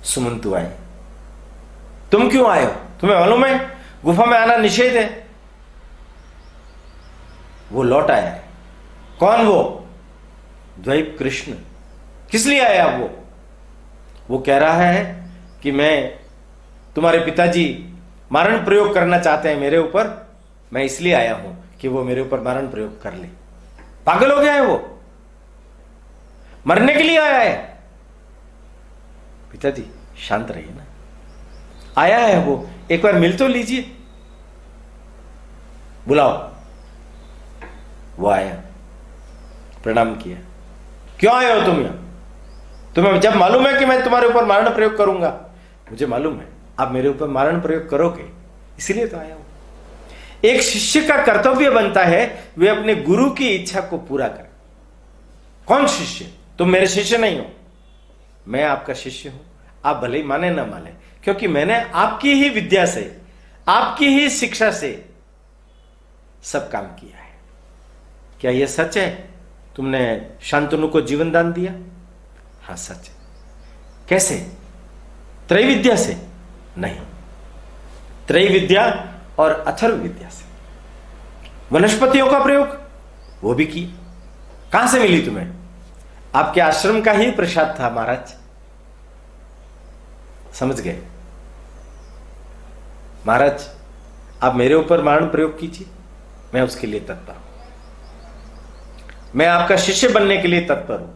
सुमंतु आए। तुम क्यों आए हो? तुम्हें मालूम है गुफा में आना निषेध है। वो लौट आया है। कौन वो? द्वैत कृष्ण। किस लिए आया वो कह रहा है कि मैं तुम्हारे पिताजी मारण प्रयोग करना चाहते हैं मेरे ऊपर, मैं इसलिए आया हूं कि वो मेरे ऊपर मारण प्रयोग कर ले। पागल हो गया है वो, मरने के लिए आया है। पिताजी शांत रहिए ना, आया है वो, एक बार मिल तो लीजिए, बुलाओ। वो आया, प्रणाम किया। क्यों आए हो तुम यहां? तुम्हें जब मालूम है कि मैं तुम्हारे ऊपर मारण प्रयोग करूंगा, मुझे मालूम है आप मेरे ऊपर मारण प्रयोग करोगे, इसीलिए तो आया हूं। एक शिष्य का कर्तव्य बनता है वे अपने गुरु की इच्छा को पूरा करें। कौन शिष्य? तुम मेरे शिष्य नहीं हो, मैं आपका शिष्य हूं। आप भले ही माने ना माने, क्योंकि मैंने आपकी ही विद्या से, आपकी ही शिक्षा से सब काम किया है। क्या यह सच है? तुमने शांतनु को जीवन दान दिया? हाँ सच है। कैसे? त्रैविद्या से? नहीं, त्रैविद्या और अथर्व विद्या से। वनस्पतियों का प्रयोग वो भी किया। कहां से मिली तुम्हें? आपके आश्रम का ही प्रसाद था महाराज। समझ गए महाराज, आप मेरे ऊपर मारण प्रयोग कीजिए, मैं उसके लिए तत्पर हूं। मैं आपका शिष्य बनने के लिए तत्पर हूं।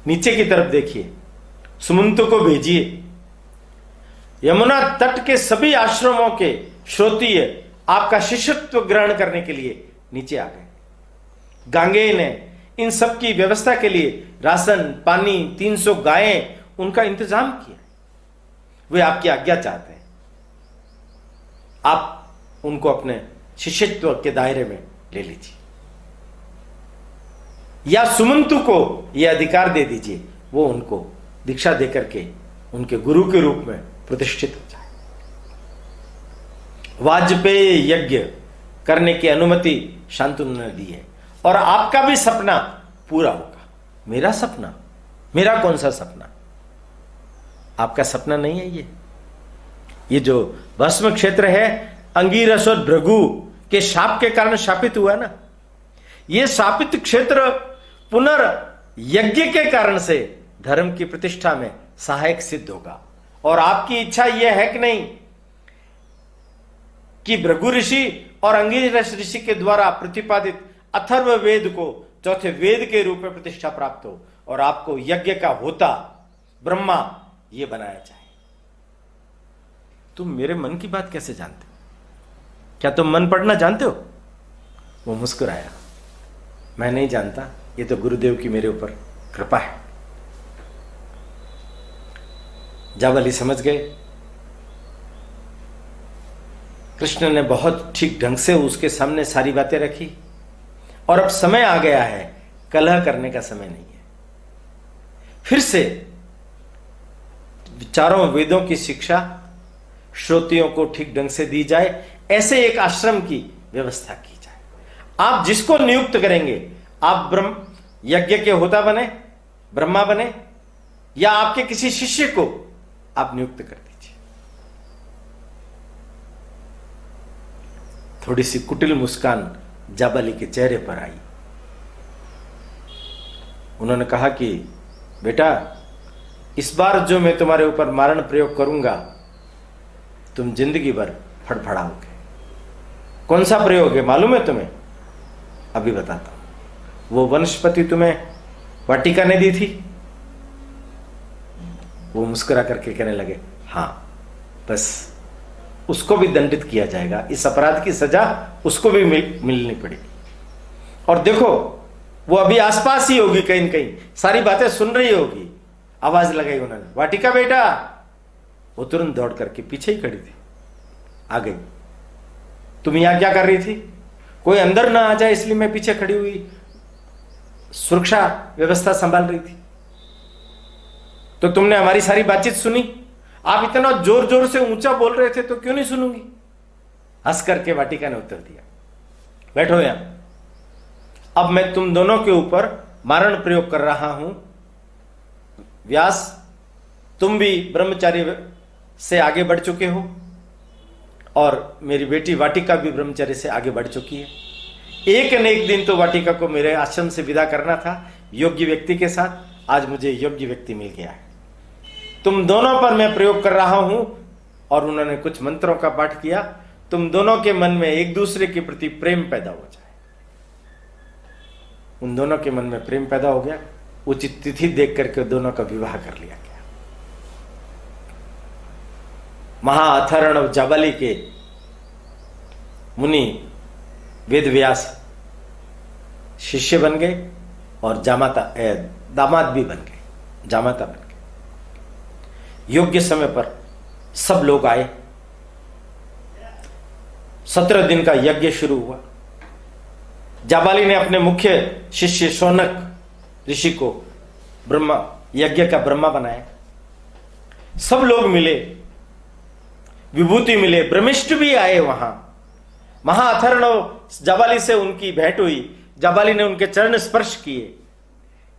नीचे की तरफ देखिए, सुमंत को भेजिए। यमुना तट के सभी आश्रमों के श्रोत्रिय आपका शिष्यत्व ग्रहण करने के लिए नीचे आ गए। गांगेय ने इन सब की व्यवस्था के लिए राशन, पानी, 300 गायें, उनका इंतजाम किया। वे आपकी आज्ञा चाहते हैं, आप उनको अपने शिष्यत्व के दायरे में ले लीजिए, या सुमंतु को यह अधिकार दे दीजिए, वो उनको दीक्षा देकर के उनके गुरु के रूप में प्रतिष्ठित हो जाए। वाजपेयी यज्ञ करने की अनुमति शांतनु ने दी है, और आपका भी सपना पूरा होगा। मेरा सपना? मेरा कौन सा सपना? आपका सपना नहीं है ये जो भस्म क्षेत्र है, अंगीरस और भृगु के शाप के कारण शापित हुआ ना, ये शापित क्षेत्र पुनर्यज्ञ के कारण से धर्म की प्रतिष्ठा में सहायक सिद्ध होगा। और आपकी इच्छा यह है कि नहीं कि भृगु ऋषि और अंगीरस ऋषि के द्वारा प्रतिपादित अथर्व वेद को चौथे वेद के रूप में प्रतिष्ठा प्राप्त हो, और आपको यज्ञ का होता ब्रह्मा ये बनाया जाए। तुम मेरे मन की बात कैसे जानते हो? क्या तुम मन पढ़ना जानते हो? वो मुस्कुराया। मैं नहीं जानता, ये तो गुरुदेव की मेरे ऊपर कृपा है। जावली समझ गए। कृष्ण ने बहुत ठीक ढंग से उसके सामने सारी बातें रखी, और अब समय आ गया है, कलह करने का समय नहीं है। फिर से चारों वेदों की शिक्षा श्रोतियों को ठीक ढंग से दी जाए, ऐसे एक आश्रम की व्यवस्था की जाए। आप जिसको नियुक्त करेंगे, आप ब्रह्म यज्ञ के होता बने, ब्रह्मा बने, या आपके किसी शिष्य को आप नियुक्त कर दीजिए। थोड़ी सी कुटिल मुस्कान जाबाली के चेहरे पर आई। उन्होंने कहा कि बेटा, इस बार जो मैं तुम्हारे ऊपर मारण प्रयोग करूंगा, तुम जिंदगी भर फड़फड़ाओगे। कौन सा प्रयोग है मालूम है तुम्हें? अभी बताता हूं। वो वनस्पति तुम्हें वाटिका ने दी थी? वो मुस्कुरा करके कहने लगे, हां, बस उसको भी दंडित किया जाएगा। इस अपराध की सजा उसको भी मिलनी पड़ेगी। और देखो, वो अभी आसपास ही होगी, कहीं न कहीं सारी बातें सुन रही होगी। आवाज लगाई उन्होंने, वाटिका बेटा। वो तुरंत दौड़ करके पीछे ही खड़ी थी, आ गई। तुम यहां क्या कर रही थी? कोई अंदर ना आ जाए इसलिए मैं पीछे खड़ी हुई सुरक्षा व्यवस्था संभाल रही थी। तो तुमने हमारी सारी बातचीत सुनी? आप इतना जोर जोर से ऊंचा बोल रहे थे, तो क्यों नहीं सुनूंगी? हंस करके वाटिका ने उत्तर दिया, बैठो यहां। अब मैं तुम दोनों के ऊपर मारण प्रयोग कर रहा हूं। व्यास, तुम भी ब्रह्मचार्य से आगे बढ़ चुके हो, और मेरी बेटी वाटिका भी ब्रह्मचर्य से आगे बढ़ चुकी है। एक न एक दिन तो वाटिका को मेरे आश्रम से विदा करना था योग्य व्यक्ति के साथ। आज मुझे योग्य व्यक्ति मिल गया है। तुम दोनों पर मैं प्रयोग कर रहा हूं और उन्होंने कुछ मंत्रों का पाठ किया, तुम दोनों के मन में एक दूसरे के प्रति प्रेम पैदा हो जाए। उन दोनों के मन में प्रेम पैदा हो गया। उचित तिथि देख करके दोनों का विवाह कर लिया गया। महाअथर्वण जाबाली के मुनि वेदव्यास शिष्य बन गए और दामाद भी बन गए, जामाता बन गए। योग्य समय पर सब लोग आए। 17 दिन का यज्ञ शुरू हुआ। जाबाली ने अपने मुख्य शिष्य शौनक ऋषि को ब्रह्मा यज्ञ का ब्रह्मा बनाया। सब लोग मिले, विभूति मिले, ब्रह्मिष्ठ भी आए वहां। महाअथर्वण जाबाली से उनकी भेंट हुई। जाबाली ने उनके चरण स्पर्श किए।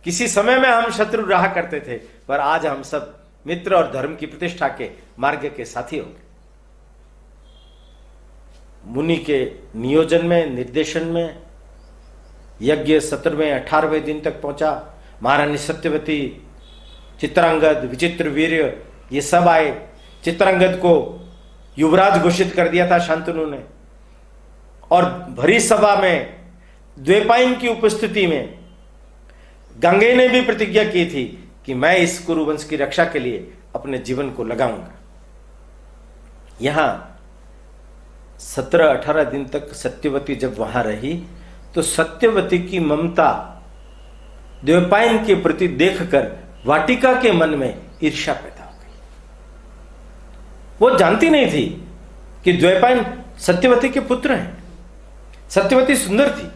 किसी समय में हम शत्रु रहा करते थे, पर आज हम सब मित्र और धर्म की प्रतिष्ठा के मार्ग के साथी हो गए। मुनि के नियोजन में, निर्देशन में यज्ञ 17वें 18वें दिन तक पहुंचा। महारानी सत्यवती, चित्रांगद, विचित्र वीर्य, ये सब आए। चित्रांगद को युवराज घोषित कर दिया था शांतनु ने। और भरी सभा में द्वैपायन की उपस्थिति में गंगे ने भी प्रतिज्ञा की थी कि मैं इस कुरुवंश की रक्षा के लिए अपने जीवन को लगाऊंगा। यहां 17-18 दिन तक सत्यवती जब वहां रही तो सत्यवती की ममता द्वैपायन के प्रति देखकर वाटिका के मन में ईर्ष्या पैदा हो गई। वो जानती नहीं थी कि द्वैपायन सत्यवती के पुत्र हैं। सत्यवती सुंदर थी।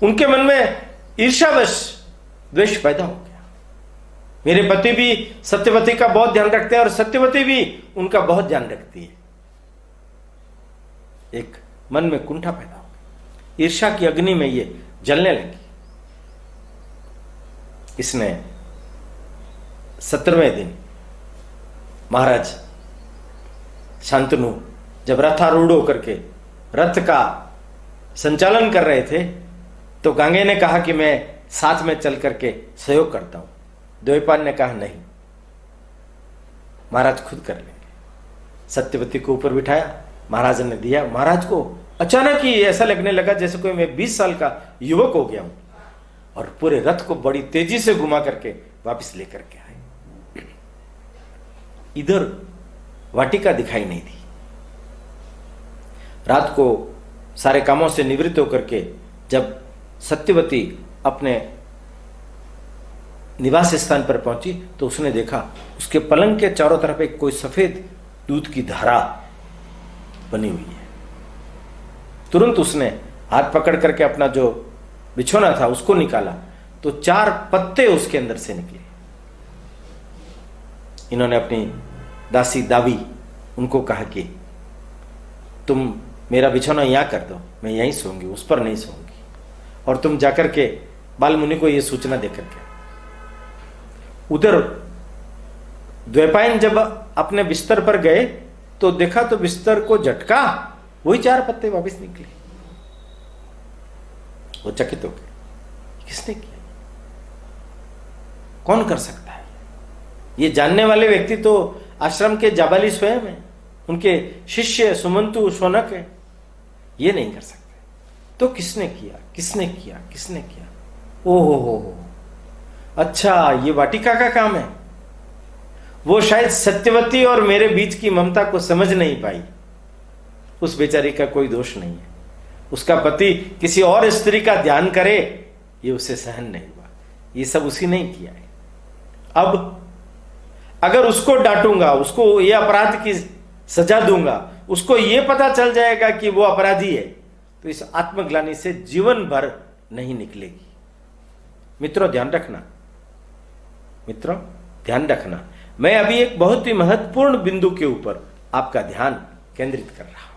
उनके मन में ईर्ष्यावश द्वेष पैदा हो गया। मेरे पति भी सत्यवती का बहुत ध्यान रखते हैं और सत्यवती भी उनका बहुत ध्यान रखती है। एक मन में कुंठा पैदा हो गया। ईर्ष्या की अग्नि में ये जलने लगी। इसने 17वें दिन महाराज शांतनु जब रथारूढ़ होकर के रथ का संचालन कर रहे थे तो गंगे ने कहा कि मैं साथ में चल करके सहयोग करता हूं। द्वैपायन ने कहा नहीं, महाराज खुद कर लेंगे। सत्यवती को ऊपर बिठाया, महाराज ने दिया। महाराज को अचानक ही ऐसा लगने लगा जैसे कोई मैं 20 साल का युवक हो गया हूं, और पूरे रथ को बड़ी तेजी से घुमा करके वापस लेकर के आए। इधर वाटिका दिखाई नहीं दी। रात को सारे कामों से निवृत्त होकर के जब सत्यवती अपने निवास स्थान पर पहुंची तो उसने देखा उसके पलंग के चारों तरफ एक कोई सफेद दूध की धारा बनी हुई है। तुरंत उसने हाथ पकड़ करके अपना जो बिछोना था उसको निकाला तो 4 पत्ते उसके अंदर से निकले। इन्होंने अपनी दासी दावी उनको कहा कि तुम मेरा बिछोना यहां कर दो, मैं यहीं सोऊंगी, उस पर नहीं सोऊंगी। और तुम जाकर के बाल मुनि को यह सूचना देकर के। उधर द्वैपायन जब अपने बिस्तर पर गए तो देखा तो बिस्तर को झटका वही 4 पत्ते वापस निकले। वो चकित हो गए, किसने किया? कौन कर सकता है? ये जानने वाले व्यक्ति तो आश्रम के जाबाली स्वयं है, उनके शिष्य सुमंतु शौनक है। ये नहीं कर सकते तो किसने किया? किसने किया? किसने किया? ओहो हो, अच्छा ये वाटिका का काम है। वो शायद सत्यवती और मेरे बीच की ममता को समझ नहीं पाई। उस बेचारी का कोई दोष नहीं है। उसका पति किसी और स्त्री का ध्यान करे ये उसे सहन नहीं हुआ। ये सब उसी ने किया है। अब अगर उसको डांटूंगा, उसको ये अपराध की सजा दूंगा, उसको ये पता चल जाएगा कि वो अपराधी है, तो इस आत्मग्लानि से जीवन भर नहीं निकलेगी। मित्रों ध्यान रखना, मित्रों ध्यान रखना, मैं अभी एक बहुत ही महत्वपूर्ण बिंदु के ऊपर आपका ध्यान केंद्रित कर रहा हूं।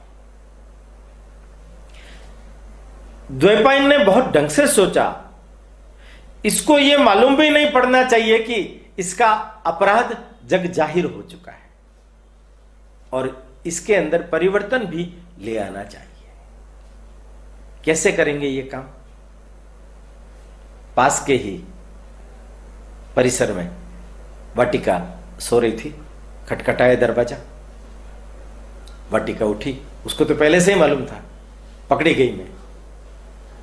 द्वैपायन ने बहुत ढंग से सोचा। इसको यह मालूम भी नहीं पड़ना चाहिए कि इसका अपराध जग जाहिर हो चुका है और इसके अंदर परिवर्तन भी ले आना चाहिए। कैसे करेंगे ये काम? पास के ही परिसर में वाटिका सो रही थी। खटखटाया दरवाजा, वाटिका उठी, उसको तो पहले से ही मालूम था, पकड़ी गई मैं,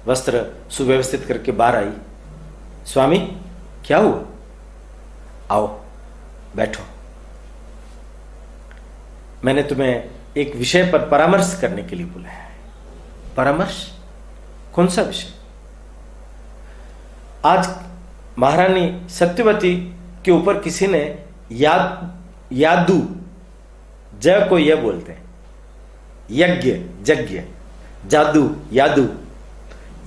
वस्त्र सुव्यवस्थित करके बाहर आई। स्वामी क्या हुआ? आओ बैठो, मैंने तुम्हें एक विषय पर परामर्श करने के लिए बुलाया है। परामर्श? कौन सा विषय? आज महारानी सत्यवती के ऊपर किसी ने यादू, ज को यह बोलते हैं, यज्ञ, यज्ञ, जादू,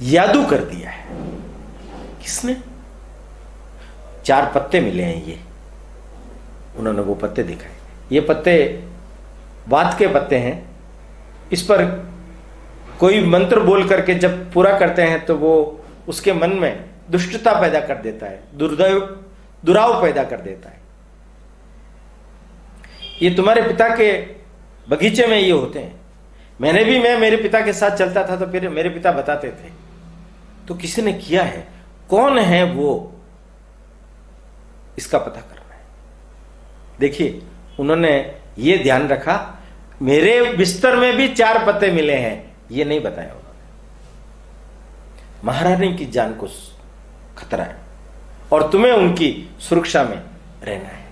यादू कर दिया है। किसने? 4 पत्ते मिले हैं ये, उन्होंने वो पत्ते दिखाए। ये पत्ते वात के पत्ते हैं, इस पर कोई मंत्र बोल करके जब पूरा करते हैं तो वो उसके मन में दुष्टता पैदा कर देता है, दुराव पैदा कर देता है। ये तुम्हारे पिता के बगीचे में ये होते हैं। मैं मेरे पिता के साथ चलता था तो फिर मेरे पिता बताते थे, तो किसी ने किया है, कौन है वो, इसका पता करना है। देखिए उन्होंने ये ध्यान रखा, मेरे बिस्तर में भी 4 पत्ते मिले हैं, ये नहीं बताया उन्होंने। महारानी की जान को खतरा है और तुम्हें उनकी सुरक्षा में रहना है।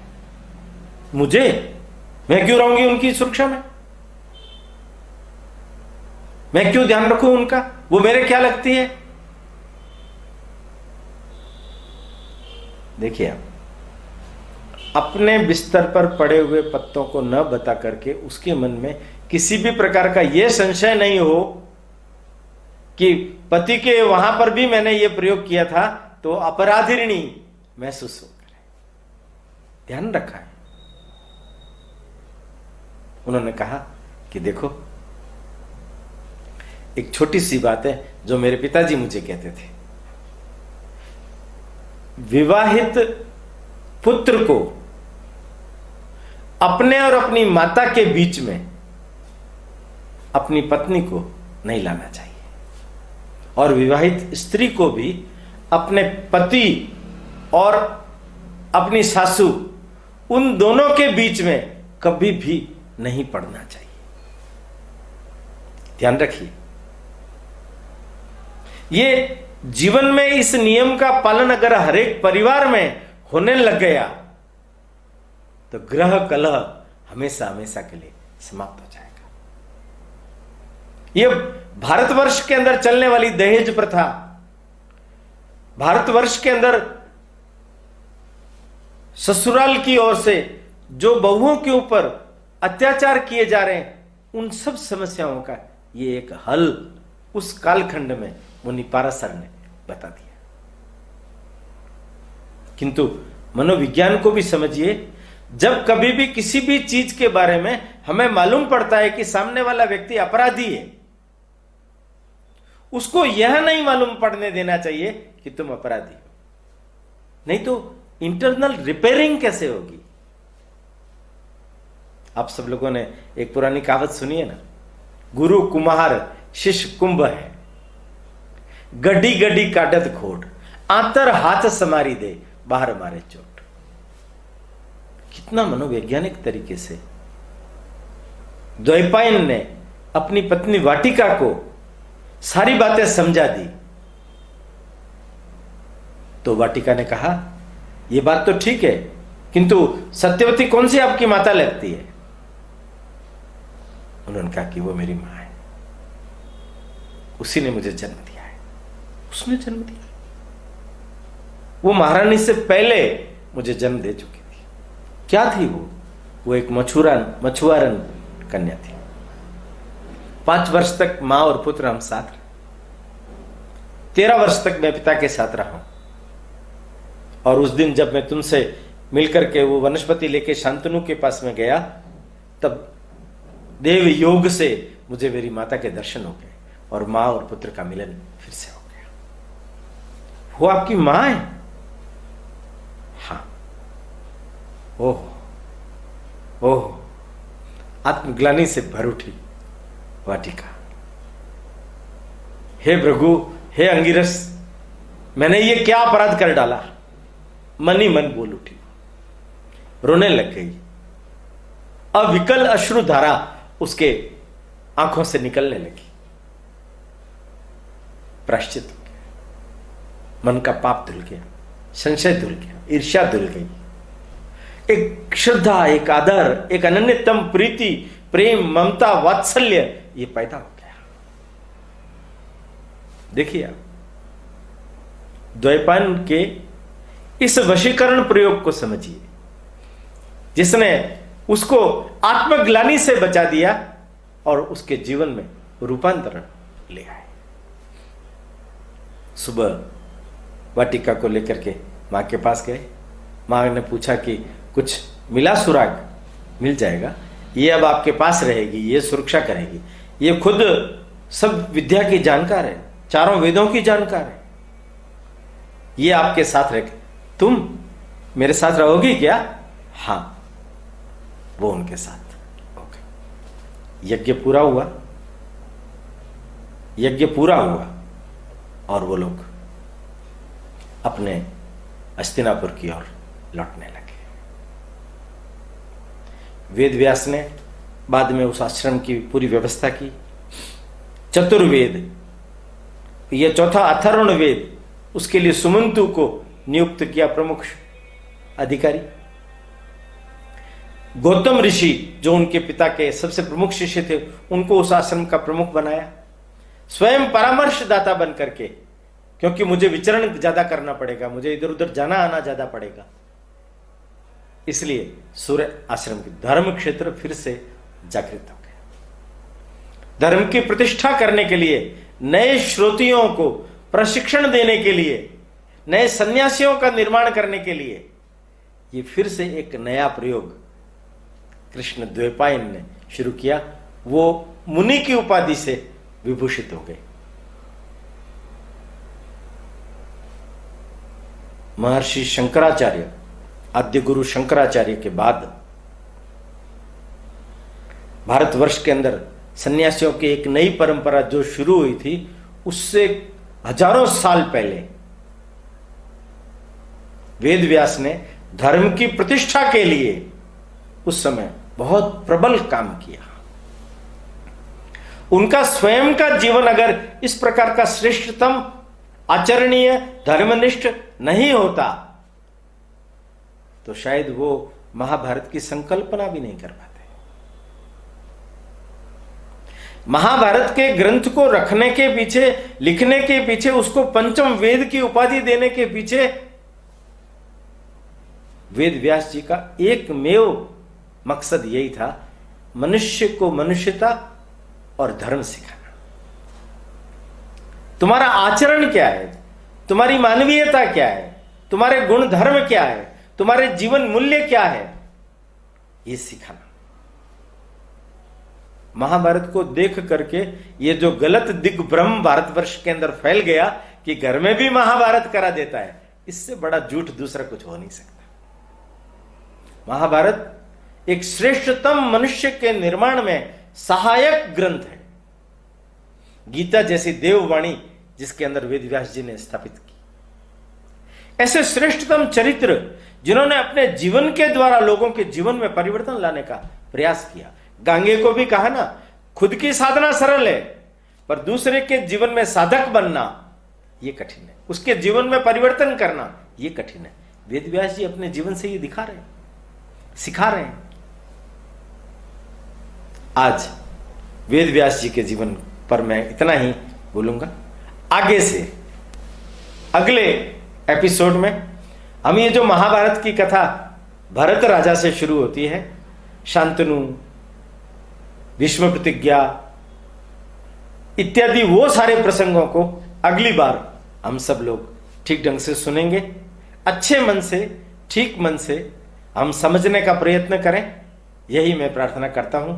मैं क्यों रहूंगी उनकी सुरक्षा में? मैं क्यों ध्यान रखूं उनका? वो मेरे क्या लगती है? देखिए आप अपने बिस्तर पर पड़े हुए पत्तों को न बता करके उसके मन में किसी भी प्रकार का यह संशय नहीं हो कि पति के वहां पर भी मैंने यह प्रयोग किया था तो अपराधिणी महसूस हो करे। ध्यान रखा है। उन्होंने कहा कि देखो एक छोटी सी बात है जो मेरे पिताजी मुझे कहते थे, विवाहित पुत्र को अपने और अपनी माता के बीच में अपनी पत्नी को नहीं लाना चाहिए, और विवाहित स्त्री को भी अपने पति और अपनी सासू उन दोनों के बीच में कभी भी नहीं पड़ना चाहिए। ध्यान रखिए, ये जीवन में इस नियम का पालन अगर हर एक परिवार में होने लग गया तो ग्रह कलह हमेशा हमेशा के लिए समाप्त हो जाएगा। यह भारतवर्ष के अंदर चलने वाली दहेज प्रथा, भारतवर्ष के अंदर ससुराल की ओर से जो बहुओं के ऊपर अत्याचार किए जा रहे हैं, उन सब समस्याओं का ये एक हल उस कालखंड में मुनि पाराशर ने बता दिया। किंतु मनोविज्ञान को भी समझिए, जब कभी भी किसी भी चीज के बारे में हमें मालूम पड़ता है कि सामने वाला व्यक्ति अपराधी है, उसको यह नहीं मालूम पड़ने देना चाहिए कि तुम अपराधी हो, नहीं तो इंटरनल रिपेयरिंग कैसे होगी। आप सब लोगों ने एक पुरानी कहावत सुनी है ना, गुरु कुम्हार शिष्य कुंभ है, गड्डी गड्डी काटत खोट, आंतर हाथ समारी दे, बाहर मारे चोट। कितना मनोवैज्ञानिक तरीके से द्वैपायन ने अपनी पत्नी वाटिका को सारी बातें समझा दी। तो वाटिका ने कहा यह बात तो ठीक है, किंतु सत्यवती कौन सी आपकी माता लगती है? उन्होंने कहा कि वो मेरी मां है, उसी ने मुझे जन्म दिया है। उसने जन्म दिया? वो महारानी से पहले मुझे जन्म दे चुकी थी। क्या थी वो एक मछुआरन कन्या थी। 5 वर्ष तक मां और पुत्र हम साथ रहे। 13 वर्ष तक मैं पिता के साथ रहा हूं, और उस दिन जब मैं तुमसे मिलकर के वो वनस्पति लेके शांतनु के पास में गया, तब देव योग से मुझे मेरी माता के दर्शन हो गए और मां और पुत्र का मिलन फिर से हो गया। वो आपकी मां है? हाँ। ओह ओह, आत्मग्लानि से भर उठी वाटिका। हे भृगु, हे अंगिरस, मैंने ये क्या अपराध कर डाला? मन ही मन बोल उठी, रोने लग गई। अविकल अश्रुधारा उसके आंखों से निकलने लगी। प्रायश्चित हो गया, मन का पाप धुल गया, संशय धुल गया, ईर्ष्या धुल गई, एक श्रद्धा, एक आदर, एक अनन्यतम प्रीति, प्रेम, ममता, वात्सल्य ये पैदा हो गया। देखिए आप द्वैपायन के इस वशीकरण प्रयोग को समझिए, जिसने उसको आत्मग्लानि से बचा दिया और उसके जीवन में रूपांतरण ले आए। सुबह वाटिका को लेकर के मां के पास गए। मां ने पूछा कि कुछ मिला सुराग? मिल जाएगा, ये अब आपके पास रहेगी, ये सुरक्षा करेगी, ये खुद सब विद्या की जानकार है, चारों वेदों की जानकार है, ये आपके साथ रहे। तुम मेरे साथ रहोगी क्या? हां, वो उनके साथ हो गए। यज्ञ पूरा हुआ, यज्ञ पूरा हुआ और वो लोग अपने हस्तिनापुर की ओर लौटने लगे। वेद व्यास ने बाद में उस आश्रम की पूरी व्यवस्था की। चतुर्वेद, ये चौथा अथर्वण वेद, उसके लिए सुमंतु को नियुक्त किया प्रमुख अधिकारी। गौतम ऋषि जो उनके पिता के सबसे प्रमुख शिष्य थे, उनको उस आश्रम का प्रमुख बनाया। स्वयं परामर्शदाता बन करके, क्योंकि मुझे विचरण ज्यादा करना पड़ेगा, मुझे इधर उधर जाना आना ज्यादा पड़ेगा, इसलिए सूर्य आश्रम के धर्म क्षेत्र फिर से जागृत हो गया। धर्म की प्रतिष्ठा करने के लिए, नए श्रोतियों को प्रशिक्षण देने के लिए, नए सन्यासियों का निर्माण करने के लिए ये फिर से एक नया प्रयोग कृष्ण द्वैपायन ने शुरू किया। वो मुनि की उपाधि से विभूषित हो गए। महर्षि शंकराचार्य, आद्य गुरु शंकराचार्य के बाद भारतवर्ष के अंदर सन्यासियों की एक नई परंपरा जो शुरू हुई थी, उससे हजारों साल पहले वेद व्यास ने धर्म की प्रतिष्ठा के लिए उस समय बहुत प्रबल काम किया। उनका स्वयं का जीवन अगर इस प्रकार का श्रेष्ठतम, आचरणीय, धर्मनिष्ठ नहीं होता तो शायद वो महाभारत की संकल्पना भी नहीं कर पाते। महाभारत के ग्रंथ को रखने के पीछे, लिखने के पीछे, उसको पंचम वेद की उपाधि देने के पीछे वेद व्यास जी का एकमेव मकसद यही था, मनुष्य को मनुष्यता और धर्म सिखाना। तुम्हारा आचरण क्या है, तुम्हारी मानवीयता क्या है, तुम्हारे गुण धर्म क्या है, तुम्हारे जीवन मूल्य क्या है, ये सिखाना। महाभारत को देख करके ये जो गलत दिग्भ्रम भारतवर्ष के अंदर फैल गया कि घर में भी महाभारत करा देता है, इससे बड़ा झूठ दूसरा कुछ हो नहीं सकता। महाभारत एक श्रेष्ठतम मनुष्य के निर्माण में सहायक ग्रंथ है। गीता जैसी देववाणी जिसके अंदर वेद व्यास जी ने स्थापित की। ऐसे श्रेष्ठतम चरित्र जिन्होंने अपने जीवन के द्वारा लोगों के जीवन में परिवर्तन लाने का प्रयास किया। गांगे को भी कहा ना, खुद की साधना सरल है पर दूसरे के जीवन में साधक बनना यह कठिन है, उसके जीवन में परिवर्तन करना यह कठिन है। वेद व्यास जी अपने जीवन से ये दिखा रहे हैं, सिखा रहे हैं। आज वेद व्यास जी के जीवन पर मैं इतना ही बोलूंगा। आगे से अगले एपिसोड में हम ये जो महाभारत की कथा भरत राजा से शुरू होती है, शांतनु, भीष्म प्रतिज्ञा इत्यादि वो सारे प्रसंगों को अगली बार हम सब लोग ठीक ढंग से सुनेंगे। अच्छे मन से, ठीक मन से हम समझने का प्रयत्न करें, यही मैं प्रार्थना करता हूं।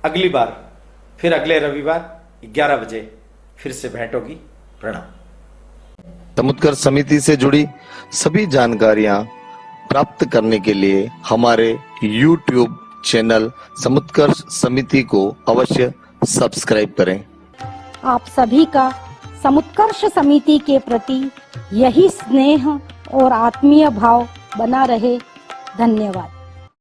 अगली बार फिर अगले रविवार 11 बजे फिर से भेंट होगी। प्रणाम। समुत्कर्ष समिति से जुड़ी सभी जानकारियां प्राप्त करने के लिए हमारे YouTube चैनल समुत्कर्ष समिति को अवश्य सब्सक्राइब करें। आप सभी का समुत्कर्ष समिति के प्रति यही स्नेह और आत्मीय भाव बना रहे। धन्यवाद।